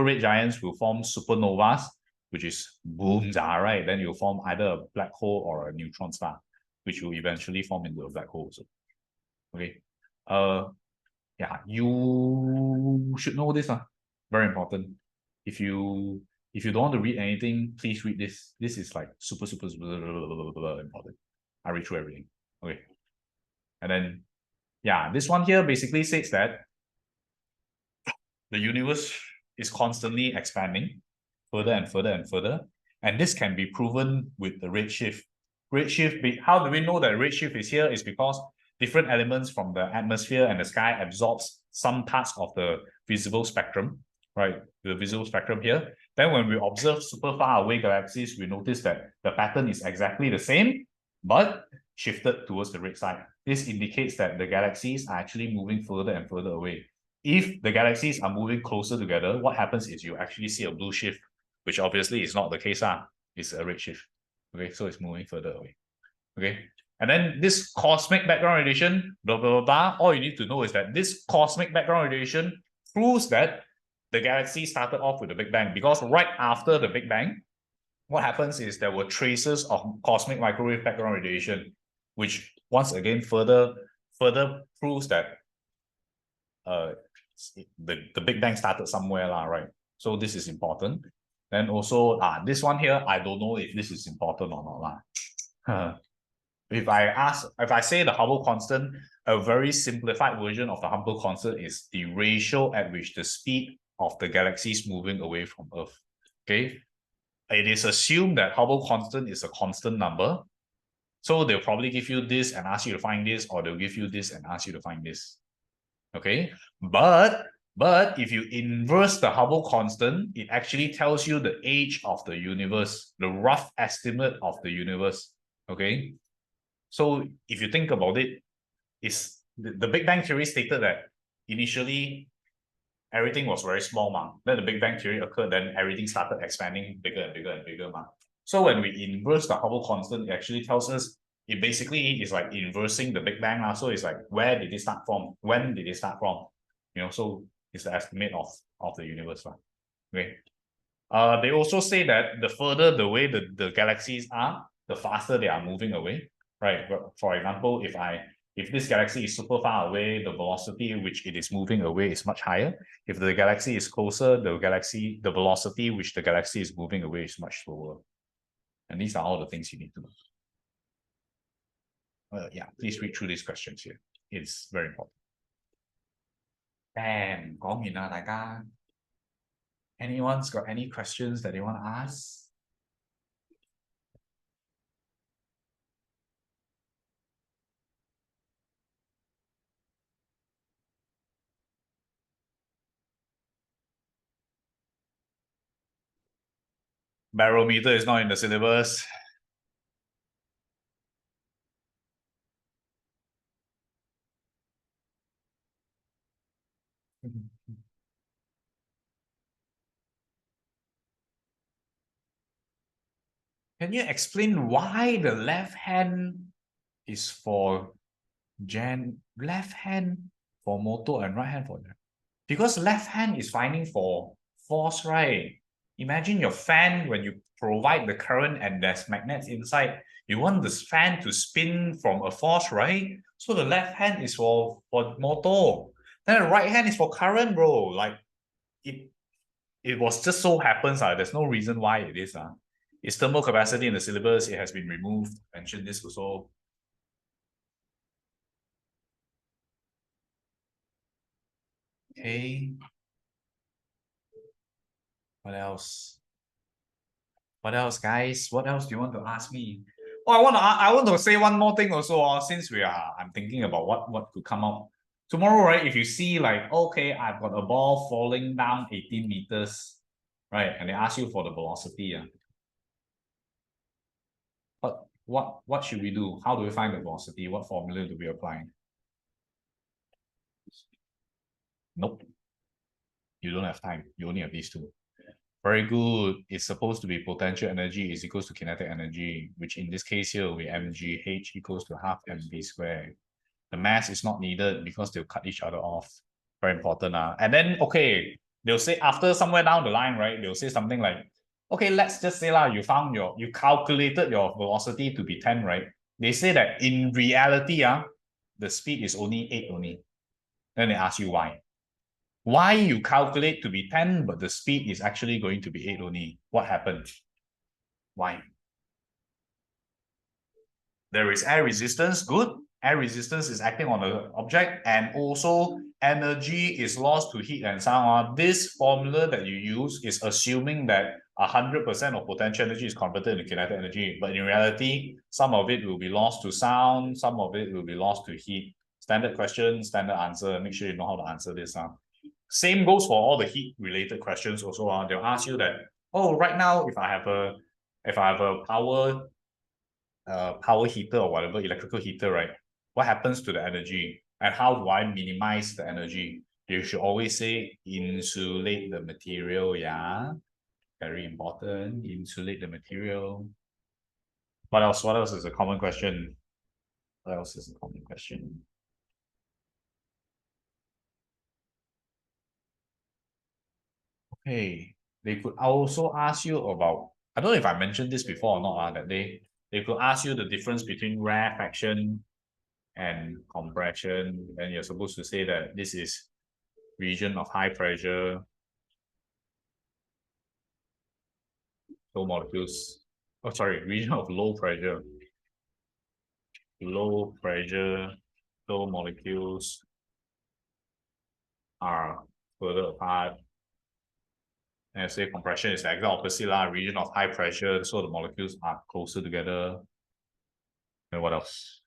red giants will form supernovas, which is boom, right? Then you'll form either a black hole or a neutron star, which will eventually form into a black hole. So, okay. Yeah, you should know this. Very important. If you don't want to read anything, please read this. This is like super important. I read through everything. Okay. And then, yeah, this one here basically says that the universe is constantly expanding further and further and further. And this can be proven with the redshift. How do we know that redshift is here? Is because different elements from the atmosphere and the sky absorbs some parts of the visible spectrum, right? The visible spectrum here. Then when we observe super far away galaxies, we notice that the pattern is exactly the same, but shifted towards the red side. This indicates that the galaxies are actually moving further and further away. If the galaxies are moving closer together, what happens is you actually see a blue shift, which obviously is not the case. It's a red shift. Okay, so it's moving further away. Okay. And then this cosmic background radiation, blah, blah, blah, blah. All you need to know is that this cosmic background radiation proves that the galaxy started off with the Big Bang, because right after the Big Bang, what happens is there were traces of cosmic microwave background radiation, which once again further proves that the Big Bang started somewhere, right? So this is important. Then also, this one here, I don't know if this is important or not. If I say the Hubble constant, a very simplified version of the Hubble constant is the ratio at which the speed of the galaxies moving away from Earth. Okay. It is assumed that Hubble constant is a constant number. So they'll probably give you this and ask you to find this, or they'll give you this and ask you to find this. Okay. But if you inverse the Hubble constant, it actually tells you the age of the universe, the rough estimate of the universe. Okay. So if you think about it, is the Big Bang Theory stated that initially everything was very small. Then the Big Bang Theory occurred, then everything started expanding bigger and bigger and bigger. So when we inverse the Hubble constant, it actually tells us, it basically is like inversing the Big Bang. So it's like, where did it start from? When did it start from? So it's the estimate of the universe. Okay. They also say that the further the way the galaxies are, the faster they are moving away. Right. For example, if this galaxy is super far away, the velocity which it is moving away is much higher. If the galaxy is closer, the velocity which the galaxy is moving away is much slower. And these are all the things you need to know. Yeah, please read through these questions here. It's very important. Bam, 講完啦，大家。Anyone's got any questions that they want to ask? Barometer is not in the syllabus. Can you explain why the left hand is for left hand for motor and right hand for that? Because left hand is finding for force, right? Imagine your fan, when you provide the current and there's magnets inside, you want this fan to spin from a force, right? So the left hand is for motor. Then the right hand is for current, bro. Like, it was just so happens, there's no reason why it is. Its thermal capacity in the syllabus, it has been removed. Mentioned this also. Okay. What else? What else, guys? What else do you want to ask me? Oh, I want to say one more thing also. Since I'm thinking about what could come out tomorrow, right? If you see like, okay, I've got a ball falling down 18 meters, right? And they ask you for the velocity. But what should we do? How do we find the velocity? What formula do we apply? Nope. You don't have time. You only have these two. Very good. It's supposed to be potential energy is equals to kinetic energy, which in this case here will be mgh equals to half mv squared. The mass is not needed because they'll cut each other off. Very important. And then, okay, they'll say after somewhere down the line, right? They'll say something like, okay, let's just say you calculated your velocity to be 10, right? They say that in reality, the speed is only 8 only. Then they ask you why. Why you calculate to be 10, but the speed is actually going to be 8 only? What happened? Why? There is air resistance, good. Air resistance is acting on the object, and also energy is lost to heat and sound. This formula that you use is assuming that 100% of potential energy is converted into kinetic energy, but in reality, some of it will be lost to sound, some of it will be lost to heat. Standard question, standard answer. Make sure you know how to answer this. Same goes for all the heat related questions also. They'll ask you that, oh, right now, if I have a power heater or whatever, electrical heater, right? What happens to the energy? And how do I minimize the energy? You should always say insulate the material, yeah. Very important. Insulate the material. What else? What else is a common question? What else is a common question? Okay. They could also ask you about, I don't know if I mentioned this before or not, that they could ask you the difference between rarefaction and compression. And you're supposed to say that this is region of high pressure, low molecules. Oh, sorry, region of low pressure. Low pressure, low molecules are further apart. And say compression is the exact opposite, region of high pressure, so the molecules are closer together. And what else?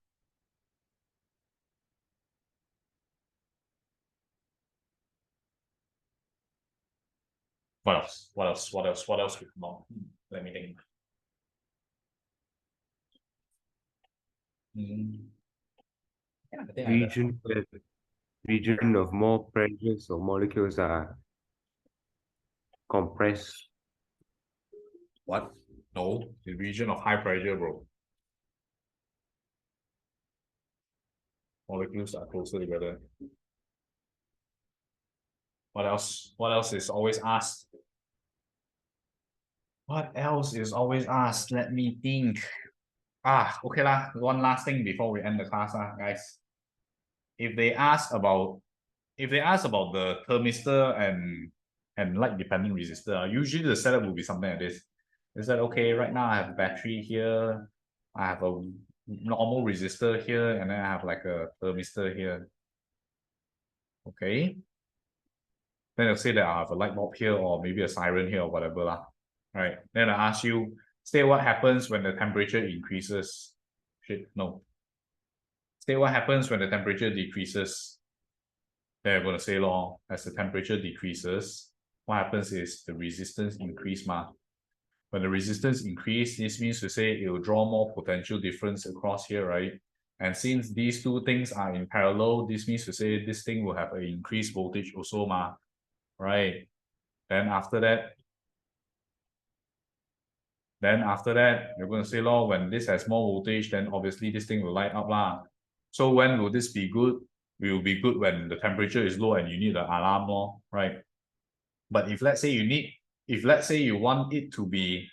What else? What else? What else? What else could come on? Let me think. Yeah, I think region of more pressures or molecules are compressed. What? No, the region of high pressure, bro. Molecules are closer together. What else? What else is always asked? What else is always asked? Let me think. Okay lah. One last thing before we end the class, guys. If they ask about the thermistor and light dependent resistor, usually the setup will be something like this. Is that okay? Right now I have a battery here, I have a normal resistor here, and then I have like a thermistor here. Okay. Then they'll say that I have a light bulb here, or maybe a siren here, or whatever lah. Right. Then I ask you, say what happens when the temperature increases. Shit, no. Say what happens when the temperature decreases. Then I'm gonna say, as the temperature decreases, what happens is the resistance increase ma. When the resistance increase, this means to say it will draw more potential difference across here, right? And since these two things are in parallel, this means to say this thing will have an increased voltage also ma, right? Then after that, you're going to say, when this has more voltage, then obviously this thing will light up lah. So when will this be good? It will be good when the temperature is low and you need the alarm, right? But if let's say you want it to be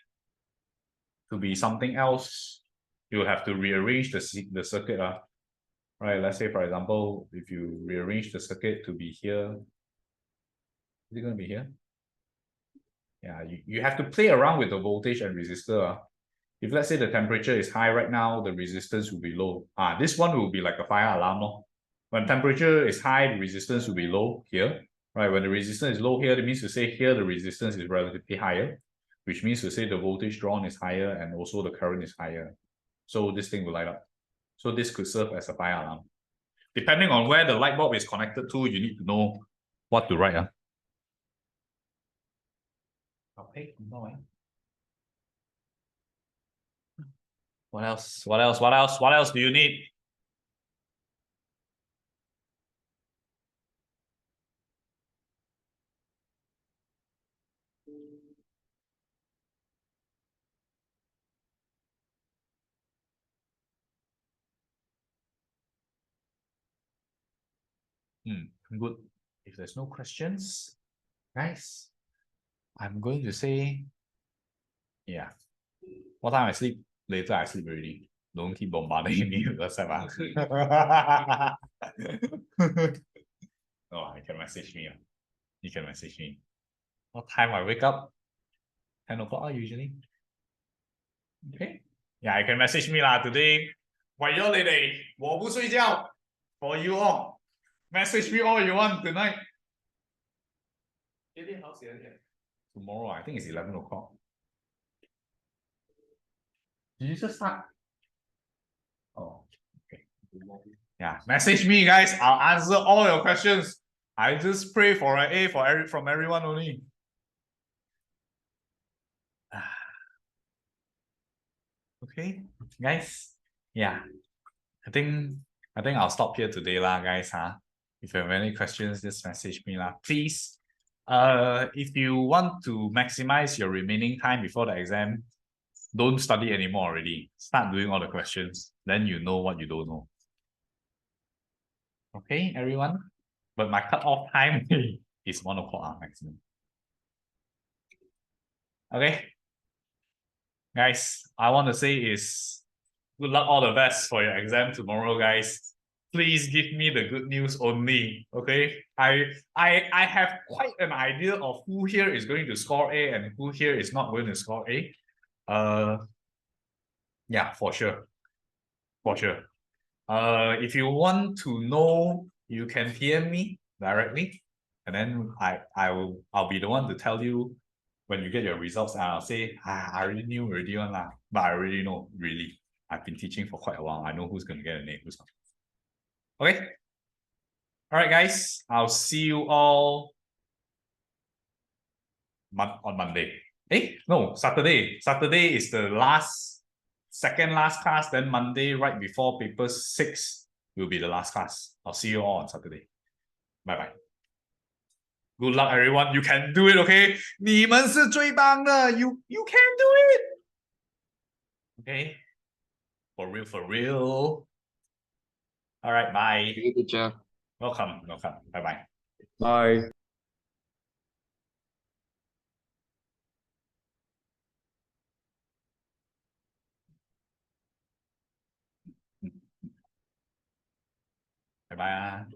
something else, you'll have to rearrange the circuit, right? Let's say, for example, if you rearrange the circuit to be here, is it going to be here? Yeah, you have to play around with the voltage and resistor. If let's say the temperature is high right now, the resistance will be low. This one will be like a fire alarm. No? When temperature is high, the resistance will be low here. Right? When the resistance is low here, it means to say here the resistance is relatively higher, which means to say the voltage drawn is higher and also the current is higher. So this thing will light up. So this could serve as a fire alarm. Depending on where the light bulb is connected to, you need to know what to write. Okay, no. What else? What else? What else? What else do you need? Good. If there's no questions, guys, I'm going to say, yeah. What time I sleep? Later I sleep already. Don't keep bombarding me with WhatsApp. Oh, you can message me. You can message me. What time I wake up? 10 o'clock usually. Okay. Yeah, you can message me lah today. 为咗你哋，我不睡覺 for you all. Message me all you want tonight. Tomorrow, I think it's 11 o'clock. Did you just start? Oh, okay. Yeah, message me, guys. I'll answer all your questions. I just pray for an A from everyone only. Okay, guys. Yeah, I think I'll stop here today lah, guys. If you have any questions, just message me lah. Please, if you want to maximize your remaining time before the exam, don't study anymore already. Start doing all the questions. Then you know what you don't know. Okay, everyone. But my cut-off time is 1 o'clock maximum. Okay. Guys, I want to say is good luck, all the best for your exam tomorrow, guys. Please give me the good news only. Okay. I have quite an idea of who here is going to score A and who here is not going to score A. Yeah, for sure. For sure. If you want to know, you can PM me directly, and then I'll be the one to tell you when you get your results, and I'll say, I already knew already one lah, but I already know, really. I've been teaching for quite a while. I know who's going to get a name, who's not. Okay. All right, guys. I'll see you all on Monday. No, Saturday. Saturday is the second last class. Then Monday, right before paper 6, will be the last class. I'll see you all on Saturday. Bye-bye. Good luck, everyone. You can do it, okay? 你们是最棒的. You can do it. Okay? For real, for real. All right, bye. Thank you, teacher. Welcome. Bye-bye. Bye. Bye-bye.